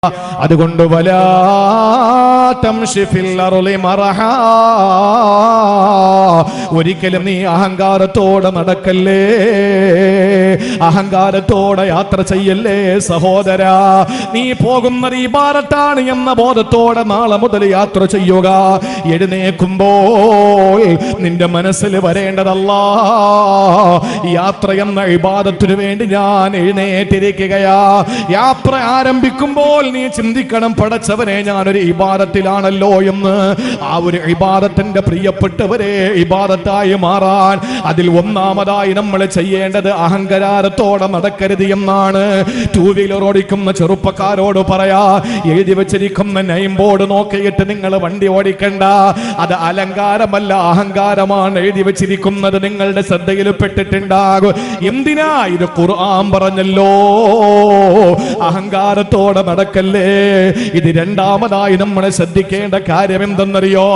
അതുകൊണ്ട് വലാ തംശി ഫിൽ അർളി മറഹാ, ഒരിക്കലും നീ അഹങ്കാരത്തോടെ നടക്കല്ലേ, അഹങ്കാരത്തോടെ യാത്ര ചെയ്യല്ലേ സഹോദരാ. നീ പോകുന്നത് ഇബാദത്താണ് എന്ന ബോധത്തോടെ നാളെ മുതൽ യാത്ര ചെയ്യുക. എഴുന്നേൽക്കുമ്പോൾ നിന്റെ മനസ്സിൽ വരേണ്ടതല്ലാ, യാത്ര എന്ന ഇബാദത്തിനു വേണ്ടി ഞാൻ എഴുന്നേറ്റിരിക്കുകയാ. യാത്ര ആരംഭിക്കുമ്പോൾ നീ ചിന്തിക്കണം, പടച്ചവനെ ഞാനൊരു ഇബാദത്തിലാണല്ലോ എന്ന്. ആ ഒരു ഇബാദത്തിന്റെ പ്രിയപ്പെട്ടവരെ ഇബാദത്തായി മാറാൻ അതിൽ ഒന്നാമതായി നമ്മൾ ചെയ്യേണ്ടത് അഹങ്കാരത്തോടെ നടക്കരുത് എന്നാണ്. ടൂ വീലർ ഓടിക്കുന്ന ചെറുപ്പക്കാരോട് പറയാ, എഴുതി വെച്ചിരിക്കുന്ന നെയിം ബോർഡ് നോക്കിയിട്ട് നിങ്ങൾ വണ്ടി ഓടിക്കണ്ട, അത് അലങ്കാരമല്ല അഹങ്കാരമാണ് എഴുതി വെച്ചിരിക്കുന്നത്. നിങ്ങളുടെ ശ്രദ്ധയിൽ പെട്ടിട്ടുണ്ടാകും. എന്തിനാ? ഇത് ഖുർആൻ പറഞ്ഞല്ലോ, അഹങ്കാരത്തോടെ നടക്കല്ലേ. ഇത് രണ്ടാമതായി നമ്മൾ ശ്രദ്ധിക്കേണ്ട കാര്യം എന്തെന്നറിയോ?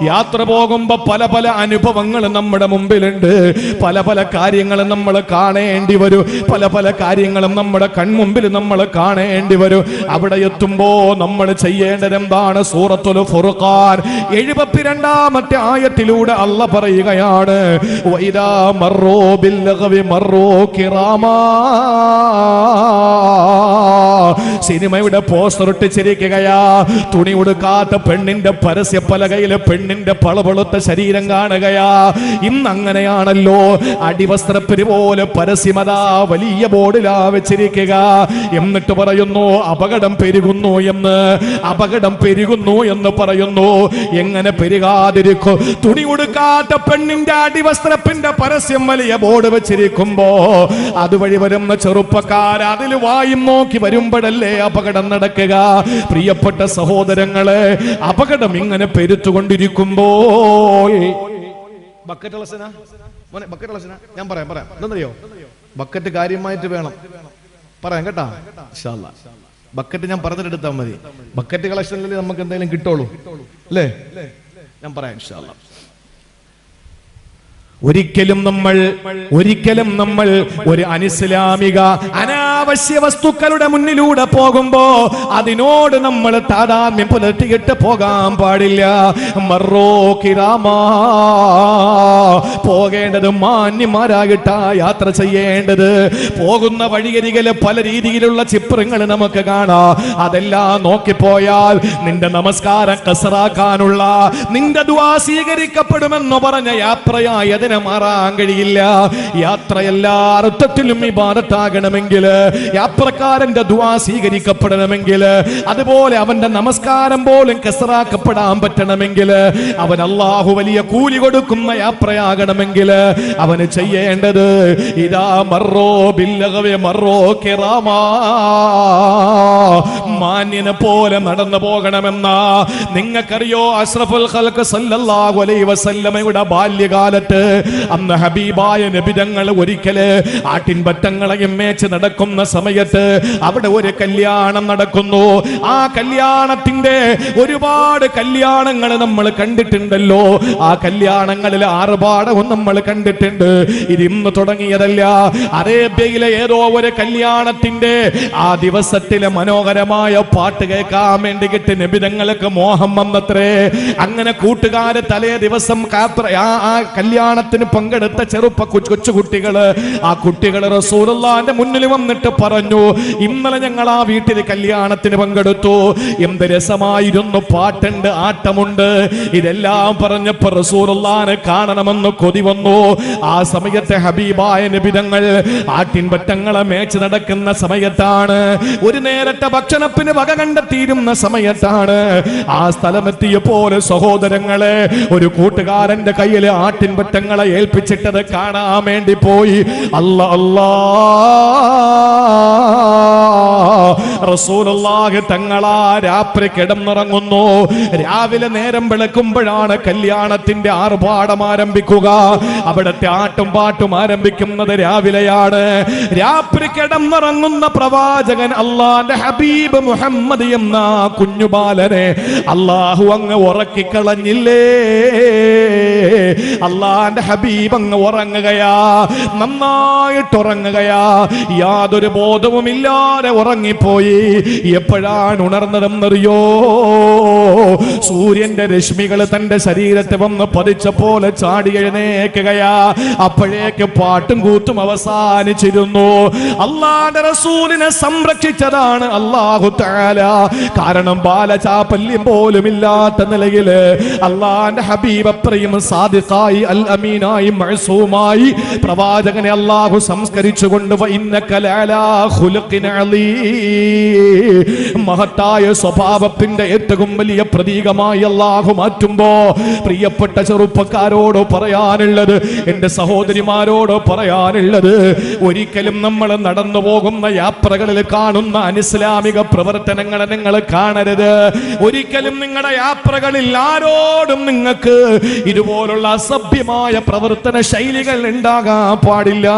യാത്ര പോകുമ്പോ പല പല അനുഭവങ്ങൾ നമ്മുടെ മുമ്പിലുണ്ട്, പല പല കാര്യങ്ങൾ നമ്മൾ കാണേണ്ടി വരും, പല പല കാര്യങ്ങളും നമ്മുടെ കൺമുമ്പിൽ നമ്മൾ കാണേണ്ടി വരും. അവിടെ എത്തുമ്പോ നമ്മൾ ചെയ്യേണ്ടത് എന്താണ്? സൂറത്തുൽ ഫുർഖാൻ 72-ാമത്തെ ആയത്തിലൂടെ അല്ലാഹ് പറയുകയാണ്, വഇദാ മർറൂ ബിൽ ലഗ്വി മർറൂ കിറാമാ. സിനിമയുടെ പോസ്റ്റർ ഒട്ടിച്ചിരിക്കുകയാ, തുണി ഉടുക്കാത്ത പെണ്ണിന്റെ പരസ്യ പലകയിലെ പെണ്ണിന്റെ പളപളുത്ത ശരീരം കാണുകയാ. ഇന്ന് അങ്ങനെയാണല്ലോ, അടിവസ്ത്രപ്പിരി പോലെ പരസ്യമതാ വലിയ ബോർഡിലാ വെച്ചിരിക്കുക. എന്നിട്ട് പറയുന്നു അപകടം പെരുകുന്നു എന്ന്, അപകടം പെരുകുന്നു എന്ന് പറയുന്നു. എങ്ങനെ പെരുകാതിരിക്കും? തുണി ഉടുക്കാത്ത പെണ്ണിന്റെ അടിവസ്ത്രപ്പിന്റെ പരസ്യം വലിയ ബോർഡ് വെച്ചിരിക്കുമ്പോ അതുവഴി വരുന്ന ചെറുപ്പക്കാർ അതിൽ വായും നോക്കി വരുമ്പോഴല്ലേ അപകടം നടക്കുക. പ്രിയപ്പെട്ട സഹോദരങ്ങളെ, അപകടം ഇങ്ങനെ പെരുത്തുകൊണ്ടിരിക്കുമ്പോൾ ഞാൻ പറയാം എന്താണെന്നറിയോ? ബക്കറ്റ് കാര്യമായിട്ട് വേണം പറയാം കേട്ടാ. ബക്കറ്റ് ഞാൻ പറഞ്ഞിട്ടെടുത്താൽ മതി. ബക്കറ്റ് കളക്ഷനിൽ നമുക്ക് എന്തെങ്കിലും കിട്ടുള്ളൂ അല്ലേ? ഞാൻ പറയാം ഇൻഷാ അല്ലാഹ്. ഒരിക്കലും നമ്മൾ ഒരു അനിസ്ലാമിക അനാവശ്യ വസ്തുക്കളുടെ മുന്നിലൂടെ പോകുമ്പോ അതിനോട് നമ്മൾ താദാത്മ്യം പുലർത്തിയിട്ട് പോകാൻ പാടില്ല. മർറൂ കിറാമാ, പോകേണ്ടത് മാന്യന്മാരായിട്ടാ യാത്ര ചെയ്യേണ്ടത്. പോകുന്ന വഴിയരികില് പല രീതിയിലുള്ള ചിത്രങ്ങൾ നമുക്ക് കാണാം. അതെല്ലാം നോക്കിപ്പോയാൽ നിന്റെ നമസ്കാരം കസറാക്കാനുള്ള, നിന്റെ ദുആ സ്വീകരിക്കപ്പെടുമെന്ന് പറഞ്ഞ യാത്രയായ മാറാൻ കഴിയില്ല. യാത്ര എല്ലാ അർത്ഥത്തിലും ഇബാദത്താകണമെങ്കിൽ, യാത്രക്കാരന്റെ ദുആ സ്വീകരിക്കപ്പെടണമെങ്കിൽ, അതുപോലെ അവന്റെ നമസ്കാരം പോലും കസറാക്കപ്പെടാൻ പറ്റണമെങ്കിൽ, അവൻ അല്ലാഹു വലിയ കൂലി കൊടുക്കുന്ന യാത്രയാകണമെങ്കിൽ അവന് ചെയ്യേണ്ടത് ഇദാ മർറൂ ബിൽ ലഗ്വി മർറൂ കിറാമാ, മാന്യനെ പോലെ നടന്നു പോകണമെന്ന. നിങ്ങൾക്കറിയോ അഷ്റഫുൽ ഖൽഖ് സല്ലല്ലാഹു അലൈഹി വസല്ലമയുടെ ബാല്യകാലത്ത് അന്ന് ഹബീബായ നബി തങ്ങൾ ഒരിക്കല് ആട്ടിൻപറ്റങ്ങളെയും മേച്ച് നടക്കുന്ന സമയത്ത് അവിടെ ഒരു കല്യാണം നടക്കുന്നു. ആ കല്യാണത്തിന്റെ ഒരുപാട് കല്യാണങ്ങൾ നമ്മൾ കണ്ടിട്ടുണ്ടല്ലോ. ആ കല്യാണങ്ങളിൽ ആർഭാടവും നമ്മൾ കണ്ടിട്ടുണ്ട്. ഇത് ഇന്ന് തുടങ്ങിയതല്ല. അറേബ്യയിലെ ഏതോ ഒരു കല്യാണത്തിന്റെ ആ ദിവസത്തിലെ മനോഹരമായ പാട്ട് കേൾക്കാൻ വേണ്ടിയിട്ട് നബി തങ്ങൾക്ക് മോഹം വന്നത്രേ. അങ്ങനെ കൂട്ടുകാര് തലേ ദിവസം ആ കല്യാണത്തിന് പങ്കെടുത്ത കൊച്ചുകുട്ടികള്, ആ കുട്ടികള് റസൂലുള്ളാഹിന്റെ മുന്നിൽ വന്നിട്ട് പറഞ്ഞു, ഇന്നലെ ഞങ്ങൾ ആ വീട്ടിൽ കല്യാണത്തിന് പങ്കെടുത്തു, എന്ത് രസമായിരുന്നു, പാട്ടുണ്ട്, ആട്ടമുണ്ട്. ഇതെല്ലാം പറഞ്ഞപ്പോ റസൂലുള്ളാഹിനെ കാണണമെന്ന് കൊതി വന്നു. ആ സമയത്തെ ഹബീബായ നബി തങ്ങൾ ആട്ടിൻപറ്റങ്ങളെ മേച്ച് നടക്കുന്ന സമയത്താണ്, ഒരു നേരത്തെ ഭക്ഷണത്തിന് വക കണ്ടെത്തിയിരുന്ന സമയത്താണ്. ആ സ്ഥലമെത്തിയപ്പോൾ സഹോദരങ്ങളെ, ഒരു കൂട്ടുകാരന്റെ കയ്യിൽ ആട്ടിൻപറ്റങ്ങളെ ഏൽപ്പിച്ചിട്ടത് കാണാൻ വേണ്ടി പോയി. റസൂലുള്ളാഹി തങ്ങളാ രാത്രി കിടന്നുറങ്ങുന്നു. രാവിലെ നേരം വെളുക്കുമ്പോഴാണ് കല്യാണത്തിന്റെ ആർഭാടം ആരംഭിക്കുക. അവിടുത്തെ ആട്ടും പാട്ടും ആരംഭിക്കുന്നത് രാവിലെയാണ്. രാത്രി കിടന്നുറങ്ങുന്ന പ്രവാചകൻ അല്ലാഹുവിന്റെ ഹബീബ് മുഹമ്മദ് എന്ന കുഞ്ഞുബാലനെ അല്ലാഹു അങ്ങ് ഉറക്കിക്കളഞ്ഞില്ലേ? അല്ലാഹുവിന്റെ ഹബീബ് അങ്ങ് ഉറങ്ങുകയാ, നന്നായിട്ട് ഉറങ്ങുകയാ. യാതൊരു ബോധവുമില്ലാതെ ഉറങ്ങിപ്പോയി. പോയി. എപ്പോഴാണ് ഉണർന്നതെന്നറിയോ? സൂര്യന്റെ രശ്മികൾ തന്റെ ശരീരത്തെ വന്ന് പതിച്ച പോലെ ചാടി എഴുന്നേക്കുകയാ. അപ്പോഴേക്ക് പാട്ടും കൂത്തും അവസാനിച്ചിരുന്നു. അല്ലാഹുവിന്റെ റസൂലിനെ സംരക്ഷിച്ചതാണ് അല്ലാഹു തആല. കാരണം ബാലചാപല്യം പോലും ഇല്ലാത്ത നിലയിൽ അല്ലാഹുവിന്റെ ഹബീബ് അത്രയും സാദിഖായി അൽ അമീനായി മഅസൂമായി പ്രവാചകനെ അല്ലാഹു സംസ്കരിച്ചുകൊണ്ട് വഇന്നക ലഅലാ ഖുലുഖിൻ അലീം, മഹത്തായ സ്വഭാവത്തിന്റെ ഏറ്റവും വലിയ പ്രതീകമായി അല്ലാഹു മാറ്റുമ്പോ പ്രിയപ്പെട്ട ചെറുപ്പക്കാരോട് പറയാനുള്ളത്, എന്റെ സഹോദരിമാരോട് പറയാനുള്ളത്, ഒരിക്കലും നമ്മൾ നടന്നു പോകുന്ന യാത്രകളിൽ കാണുന്ന അനിസ്ലാമിക പ്രവർത്തനങ്ങളെ നിങ്ങൾ കാണരുത്. ഒരിക്കലും നിങ്ങളുടെ യാത്രകളിൽ ആരോടും നിങ്ങൾക്ക് ഇതുപോലുള്ള അസഭ്യമായ പ്രവർത്തന ശൈലികൾ ഉണ്ടാകാൻ പാടില്ല.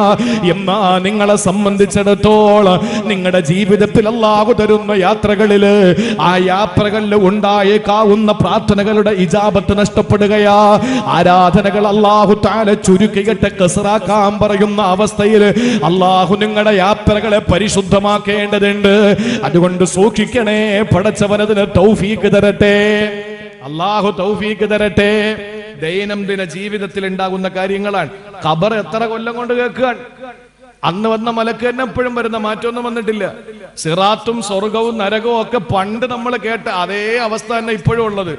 എന്നാ നിങ്ങളെ സംബന്ധിച്ചിടത്തോളം നിങ്ങളുടെ ജീവിതത്തിൽ അല്ലാഹു തരുന്ന യാത്രകളില് ആ യാത്രകളിൽ ഉണ്ടായേക്കാവുന്ന പ്രാർത്ഥനകളുടെ ഇജാബത്ത് നഷ്ടപ്പെടുകയാ. ആരാധനകൾ അല്ലാഹു തആല ചുരുക്കിയിട്ട് കസറാക്കാൻ പറയുന്ന അവസ്ഥയിൽ അല്ലാഹു നിങ്ങളുടെ യാത്രകളെ പരിശുദ്ധമാക്കേണ്ടതുണ്ട്. അതുകൊണ്ട് സൂക്ഷിക്കണേ. പടച്ചവനതിന് തൗഫീഖ് തരട്ടെ, അല്ലാഹു തൗഫീഖ് തരട്ടെ. ദൈനംദിന ജീവിതത്തിൽ ഉണ്ടാകുന്ന കാര്യങ്ങളാണ്. ഖബർ എത്ര കൊല്ലം കൊണ്ട് കേൾക്കാൻ? അന്ന് വന്ന മലക്ക് തന്നെ എപ്പോഴും വരുന്ന മാറ്റമൊന്നും വന്നിട്ടില്ല. സിറാത്തും സ്വർഗവും നരകവും ഒക്കെ പണ്ട് നമ്മൾ കേട്ട അതേ അവസ്ഥ തന്നെ ഇപ്പോഴും ഉള്ളത്.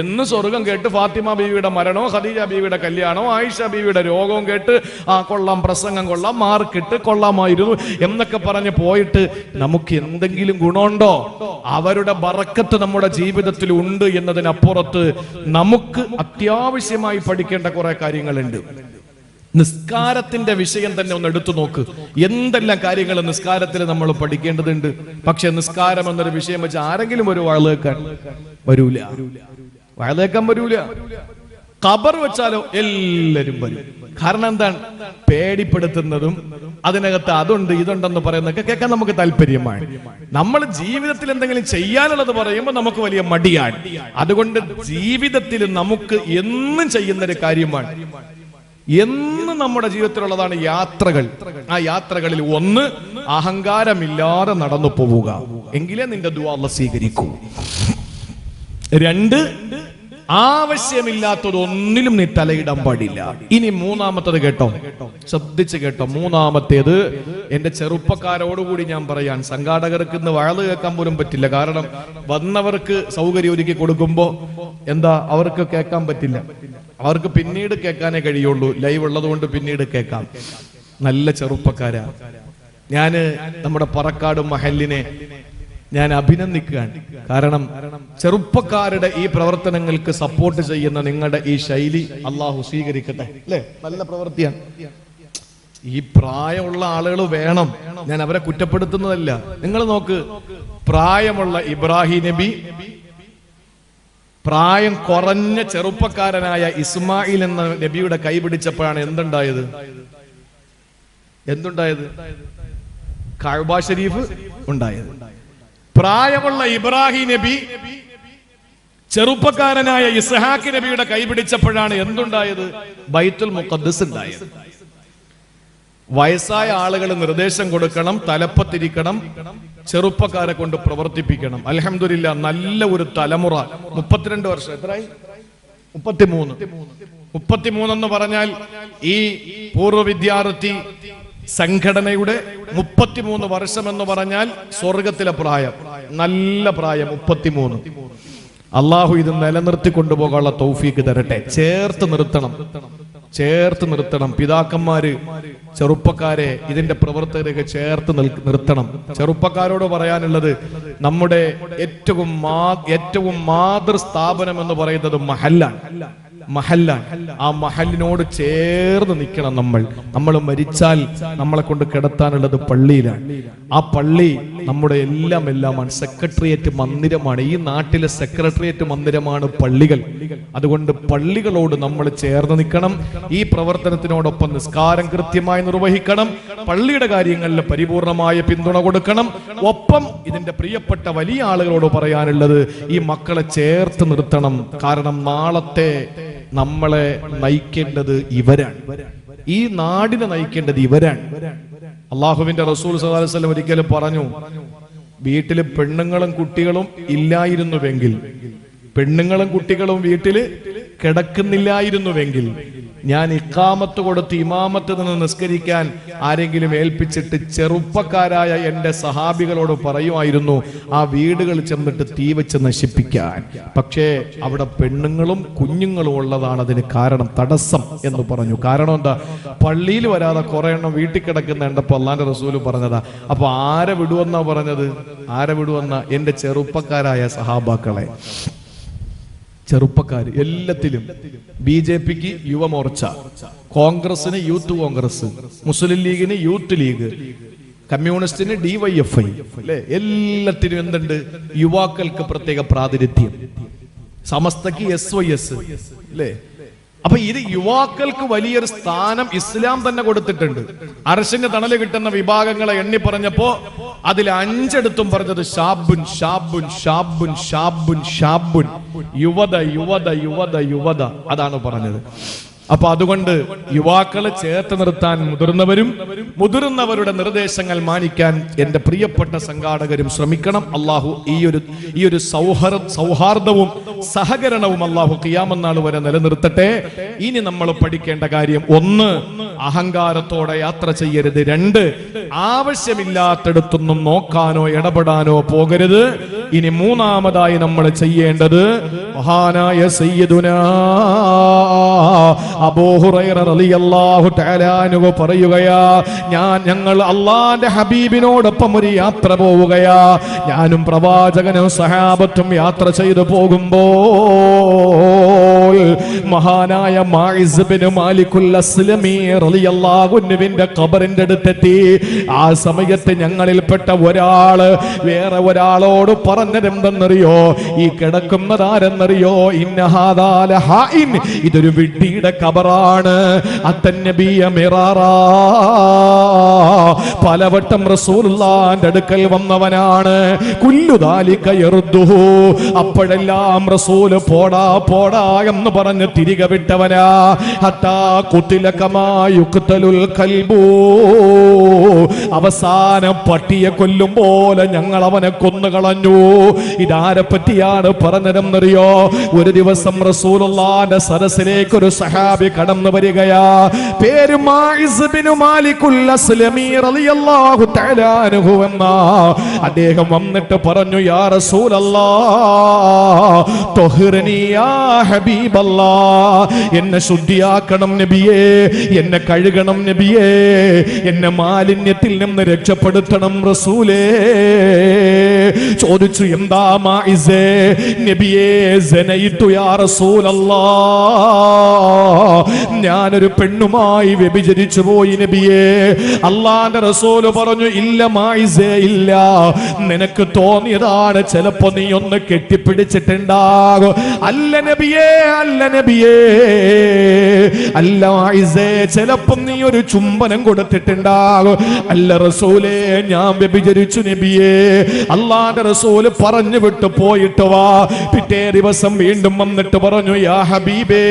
എന്ന് സ്വർഗം കേട്ട് ഫാത്തിമ ബീവിയുടെ മരണവും ഖദീജ ബീവിയുടെ കല്യാണവും ആയിഷ ബീവിയുടെ രോഗവും കേട്ട് ആ കൊള്ളാം, പ്രസംഗം കൊള്ളാം, മാർക്കിട്ട് കൊള്ളാമായിരുന്നു എന്നൊക്കെ പറഞ്ഞ് പോയിട്ട് നമുക്ക് എന്തെങ്കിലും ഗുണമുണ്ടോ? അവരുടെ ബറക്കത്ത് നമ്മുടെ ജീവിതത്തിൽ ഉണ്ട് എന്നതിനപ്പുറത്ത് നമുക്ക് അത്യാവശ്യമായി പഠിക്കേണ്ട കുറെ കാര്യങ്ങളുണ്ട്. നിസ്കാരത്തിന്റെ വിഷയം തന്നെ ഒന്ന് എടുത്തു നോക്ക്. എന്തെല്ലാം കാര്യങ്ങൾ നിസ്കാരത്തിൽ നമ്മൾ പഠിക്കേണ്ടതുണ്ട്. പക്ഷെ നിസ്കാരം എന്നൊരു വിഷയം വെച്ച് ആരെങ്കിലും ഒരു വഴലേക്കാൻ വരൂല. ഖബർ വെച്ചാലോ എല്ലാരും വരും. കാരണം എന്താണ്? പേടിപ്പെടുത്തുന്നതും അതിനകത്ത് അതുണ്ട് ഇതുണ്ടെന്ന് പറയുന്നതൊക്കെ കേൾക്കാൻ നമുക്ക് താല്പര്യമാണ്. നമ്മൾ ജീവിതത്തിൽ എന്തെങ്കിലും ചെയ്യാനുള്ളത് പറയുമ്പോൾ നമുക്ക് വലിയ മടിയാണ്. അതുകൊണ്ട് ജീവിതത്തിൽ നമുക്ക് എന്നും ചെയ്യുന്നൊരു കാര്യമാണ്, എന്ന് നമ്മുടെ ജീവിതത്തിലുള്ളതാണ് യാത്രകൾ. ആ യാത്രകളിൽ ഒന്ന്, അഹങ്കാരമില്ലാതെ നടന്നു പോവുക, എങ്കിലേ നിന്റെ ദുആ അല്ലാഹു സ്വീകരിക്കൂ. രണ്ട്, ആവശ്യമില്ലാത്തതൊന്നിലും നീ തലയിടാൻ പാടില്ല. ഇനി മൂന്നാമത്തത് കേട്ടോ, ശ്രദ്ധിച്ച് കേട്ടോ. മൂന്നാമത്തേത് എന്റെ ചെറുപ്പക്കാരോടുകൂടി ഞാൻ പറയാൻ, സംഘാടകർക്ക് ഇന്ന് വഴല് കേൾക്കാൻ പോലും പറ്റില്ല. കാരണം വന്നവർക്ക് സൗകര്യം ഒരുക്കി കൊടുക്കുമ്പോ എന്താ അവർക്ക് കേൾക്കാൻ പറ്റില്ല. അവർക്ക് പിന്നീട് കേൾക്കാനേ കഴിയുള്ളൂ. ലൈവ് ഉള്ളത് കൊണ്ട് പിന്നീട് കേൾക്കാം. നല്ല ചെറുപ്പക്കാരാ. ഞാന് നമ്മുടെ പറക്കാട് മഹലിനെ ഞാൻ അഭിനന്ദിക്കുകയാണ്. കാരണം ചെറുപ്പക്കാരുടെ ഈ പ്രവർത്തനങ്ങൾക്ക് സപ്പോർട്ട് ചെയ്യുന്ന നിങ്ങളുടെ ഈ ശൈലി അള്ളാഹു സ്വീകരിക്കട്ടെ. അല്ലേ? നല്ല പ്രവൃത്തിയാണ്. ഈ പ്രായമുള്ള ആളുകൾ വേണം. ഞാൻ അവരെ കുറ്റപ്പെടുത്തുന്നതല്ല. നിങ്ങൾ നോക്ക്, പ്രായമുള്ള ഇബ്രാഹിം നബി, പ്രായം കുറഞ്ഞ ചെറുപ്പക്കാരനായ ഇസ്മായിൽ എന്ന നബിയുടെ കൈ പിടിച്ചപ്പോഴാണ് എന്തുണ്ടായത്? കഅബ ശരീഫ് ഉണ്ടായത്. പ്രായമുള്ള ഇബ്രാഹിം നബി ചെറുപ്പക്കാരനായ ഇസ്ഹാഖ് നബിയുടെ കൈ പിടിച്ചപ്പോഴാണ് എന്തുണ്ടായത്? ബൈത്തുൽ മുഖദ്ദസ് ഉണ്ടായത്. വയസ്സായ ആളുകൾ നിർദ്ദേശം കൊടുക്കണം, തലപ്പത്തിരിക്കണം, ചെറുപ്പക്കാരെ കൊണ്ട് പ്രവർത്തിപ്പിക്കണം. അൽഹംദുലില്ലാ, നല്ല ഒരു തലമുറ. 32 വർഷം, എത്രയായി? 33 എന്ന് പറഞ്ഞാൽ ഈ പൂർവ്വ വിദ്യാർത്ഥി സംഘടനയുടെ 33 വർഷം എന്ന് പറഞ്ഞാൽ സ്വർഗത്തിലെ പ്രായം, നല്ല പ്രായം 33. അള്ളാഹു ഇത് നിലനിർത്തി കൊണ്ടുപോകാനുള്ള തൗഫീക്ക് തരട്ടെ. ചേർത്ത് നിർത്തണം. പിതാക്കന്മാര് ചെറുപ്പക്കാരെ, ഇതിന്റെ പ്രവർത്തകരെ ചേർത്ത് നിർത്തണം. ചെറുപ്പക്കാരോട് പറയാനുള്ളത്, നമ്മുടെ ഏറ്റവും മാതൃസ്ഥാപനം എന്ന് പറയുന്നത് മഹല്ലാണ്. ആ മഹലിനോട് ചേർന്ന് നിൽക്കണം. നമ്മൾ മരിച്ചാൽ നമ്മളെ കൊണ്ട് കിടത്താനുള്ളത് പള്ളിയിലാണ്. ആ പള്ളി നമ്മുടെ എല്ലാമാണ്. സെക്രട്ടേറിയറ്റ് മന്ദിരമാണ്. ഈ നാട്ടിലെ സെക്രട്ടേറിയറ്റ് മന്ദിരമാണ് പള്ളികൾ. അതുകൊണ്ട് പള്ളികളോട് നമ്മൾ ചേർന്ന് നിൽക്കണം. ഈ പ്രവർത്തനത്തിനോടൊപ്പം നിസ്കാരം കൃത്യമായി നിർവഹിക്കണം. പള്ളിയുടെ കാര്യങ്ങളിൽ പരിപൂർണമായ പിന്തുണ കൊടുക്കണം. ഒപ്പം ഇതിന്റെ പ്രിയപ്പെട്ട വലിയ ആളുകളോട് പറയാനുള്ളത്, ഈ മക്കളെ ചേർത്ത് നിർത്തണം. കാരണം നാളത്തെ നമ്മളെ നയിക്കേണ്ടത് ഇവരാണ്. ഈ നാടിനെ നയിക്കേണ്ടത് ഇവരാണ്. അള്ളാഹുവിന്റെ റസൂൽ സല്ലല്ലാഹു അലൈഹി വസല്ലം ഒരിക്കലും പറഞ്ഞു, വീട്ടിൽ പെണ്ണുങ്ങളും കുട്ടികളും ഇല്ലായിരുന്നുവെങ്കിൽ, പെണ്ണുങ്ങളും കുട്ടികളും വീട്ടിൽ കിടക്കുന്നില്ലായിരുന്നുവെങ്കിൽ, ഞാൻ ഇഖാമത്ത് കൊടുത്ത് ഇമാമത്ത് നിന്ന് നിസ്കരിക്കാൻ ആരെങ്കിലും ഏൽപ്പിച്ചിട്ട് ചെറുപ്പക്കാരായ എൻ്റെ സഹാബികളോട് പറയുമായിരുന്നു ആ വീടുകൾ ചെന്നിട്ട് തീ വെച്ച് നശിപ്പിക്കാൻ. പക്ഷേ അവിടെ പെണ്ണുങ്ങളും കുഞ്ഞുങ്ങളും ഉള്ളതാണ് അതിന് കാരണം, തടസ്സം എന്ന് പറഞ്ഞു. കാരണം എന്താ? പള്ളിയിൽ വരാതെ കുറെ എണ്ണം വീട്ടിൽ കിടക്കുന്ന കണ്ടപ്പോൾ അള്ളാന്റെ റസൂല് പറഞ്ഞതാ. അപ്പൊ ആരെ വിടുവെന്നാ പറഞ്ഞത്? ആരെ വിടുവെന്ന? എൻ്റെ ചെറുപ്പക്കാരായ സഹാബാക്കളെ. ചെറുപ്പക്കാർ എല്ലാത്തിലും. BJPക്ക് യുവമോർച്ച, കോൺഗ്രസിന് യൂത്ത് കോൺഗ്രസ്, മുസ്ലിം ലീഗിന് യൂത്ത് ലീഗ്, കമ്മ്യൂണിസ്റ്റിന് DYFI, അല്ലെ? എല്ലാത്തിനും എന്തുണ്ട്? യുവാക്കൾക്ക് പ്രത്യേക പ്രാതിനിധ്യം. സമസ്തക്ക് SYS, അല്ലേ? അപ്പൊ ഇത് യുവാക്കൾക്ക് വലിയൊരു സ്ഥാനം ഇസ്ലാം തന്നെ കൊടുത്തിട്ടുണ്ട്. അർശിന്റെ തണല് കിട്ടുന്ന വിഭാഗങ്ങളെ എണ്ണി പറഞ്ഞപ്പോ അതിൽ 5 എടുത്തും പറഞ്ഞത് ഷാബുൻ ഷാബുൻ ഷാബുൻ ഷാബുൻ ഷാബുൻ, യുവത യുവത യുവത യുവത, അതാണ് പറഞ്ഞത്. അപ്പൊ അതുകൊണ്ട് യുവാക്കളെ ചേർത്ത് നിർത്താൻ മുതിർന്നവരും മുതിർന്നവരുടെ നിർദ്ദേശങ്ങൾ മാനിക്കാൻ എന്റെ പ്രിയപ്പെട്ട സംഘാടകരും ശ്രമിക്കണം. അള്ളാഹു ഈ ഒരു സൗഹാർദ്ദവും സഹകരണവും അള്ളാഹു ഖിയാമത്ത് നാൾ വരെ നിലനിർത്തട്ടെ. ഇനി നമ്മൾ പഠിക്കേണ്ട കാര്യം, 1, അഹങ്കാരത്തോടെ യാത്ര ചെയ്യരുത്. 2, ആവശ്യമില്ലാത്തടത്തൊന്നും നോക്കാനോ ഇടപെടാനോ പോകരുത്. ഇനി 3-മതായി നമ്മൾ ചെയ്യേണ്ടത്, മഹാനായ സയ്യിദുനാ അബൂ ഹുറൈറ റളിയല്ലാഹു തആല അൻഹു പറയുകയാ, ഞങ്ങൾ അല്ലാഹുവിന്റെ ഹബീബിനോടൊപ്പം ഒരു യാത്ര പോവുകയാ. ഞാനും പ്രവാചകനും സഹാബത്തും യാത്ര ചെയ്തു പോകുമ്പോൾ മഹാനായ മാഇസ് ബിൻ മാലിക്കുൽ അസ്ലമി റളിയല്ലാഹു അൻഹുവിന്റെ ഖബറിന്റെ അടുത്തെത്തി. ആ സമയത്ത് ഞങ്ങളിൽപ്പെട്ട ഒരാള് വേറെ ഒരാളോട് പറഞ്ഞതെന്തെന്നറിയോ? ഈ കിടക്കുന്നതാരെന്നറിയോ? ഇന്നഹാദാ ലഹായിൻ, ഇതൊരു വിഡ്ഢിയുടെ ഖബറാണ്. അത്തന്നബിയ മിറാറാ, പലവട്ടം റസൂലുള്ളാഹിന്റെ അടുക്കൽ വന്നവനാണ്. കുല്ലു ദാലിക യർദുഹു, അപ്പോഴെല്ലാം റസൂൽ പോടാ പോടാ എന്ന് പറഞ്ഞ് തിരികെ വിട്ടവനാ. ഹത്താ ഖുതില കമാ യുഖ്തലുൽ കൽബു, അവസാനം പട്ടിയെ കൊല്ലും പോലെ ഞങ്ങൾ അവനെ കൊന്നുകളഞ്ഞു. ഇതാരെ പറ്റിയാണ് പറഞ്ഞതെന്നറിയോ? ഒരു ദിവസം റസൂലുള്ളാഹിന്റെ സദസ്സിലേക്ക് ഒരു സഹാബി കടന്നു വരികയാ. പേര് മാഇസ് ബിൻ മാലിക്കുൽ അസ്ലമി റളിയല്ലാഹു തആല അൻഹു എന്ന. അദ്ദേഹം വന്നിട്ട് പറഞ്ഞു, യാ റസൂലല്ലാഹ് ത്വഹിർനി യാ ഹബീബല്ലാഹ്, എന്നെ ശുദ്ധിയാക്കണം നബിയേ, എന്നെ കഴുകണം നബിയേ, എന്നെ മാലിന്യത്തിൽ നിന്ന് രക്ഷപ്പെടുത്തണം റസൂലേ. ചോദിച്ചു, എന്താ മാഇസേ? നബിയേ സനയിതു യാ റസൂലല്ലാഹ്, ഞാനൊരു പെണ്ണുമായി വ്യഭിചരിച്ചു പോയി നബിയേ. അല്ലാഹുവിന്റെ റസൂൽ പറഞ്ഞു, ഇല്ല മാഇസേ, ഇല്ല, നിനക്ക് തോന്നിയതാണ്, ചിലപ്പോ നീ ഒന്ന് കെട്ടിപ്പിടിച്ചിട്ടുണ്ടാകും. അല്ല നബിയേ, അല്ല നബിയേ, അല്ല മാഇസേ, ചിലപ്പോ നീ ഒരു ചുംബനം കൊടുത്തിട്ടുണ്ടാകും. അല്ല റസൂലേ, ഞാൻ വ്യഭിചരിച്ചു നബിയേ. അല്ലാഹുവിന്റെ റസൂൽ പറഞ്ഞു വിട്ടു, പോയിട്ട് വാ. പിറ്റേ ദിവസം വീണ്ടും വന്നിട്ട് പറഞ്ഞു, യാ ഹബീബേ,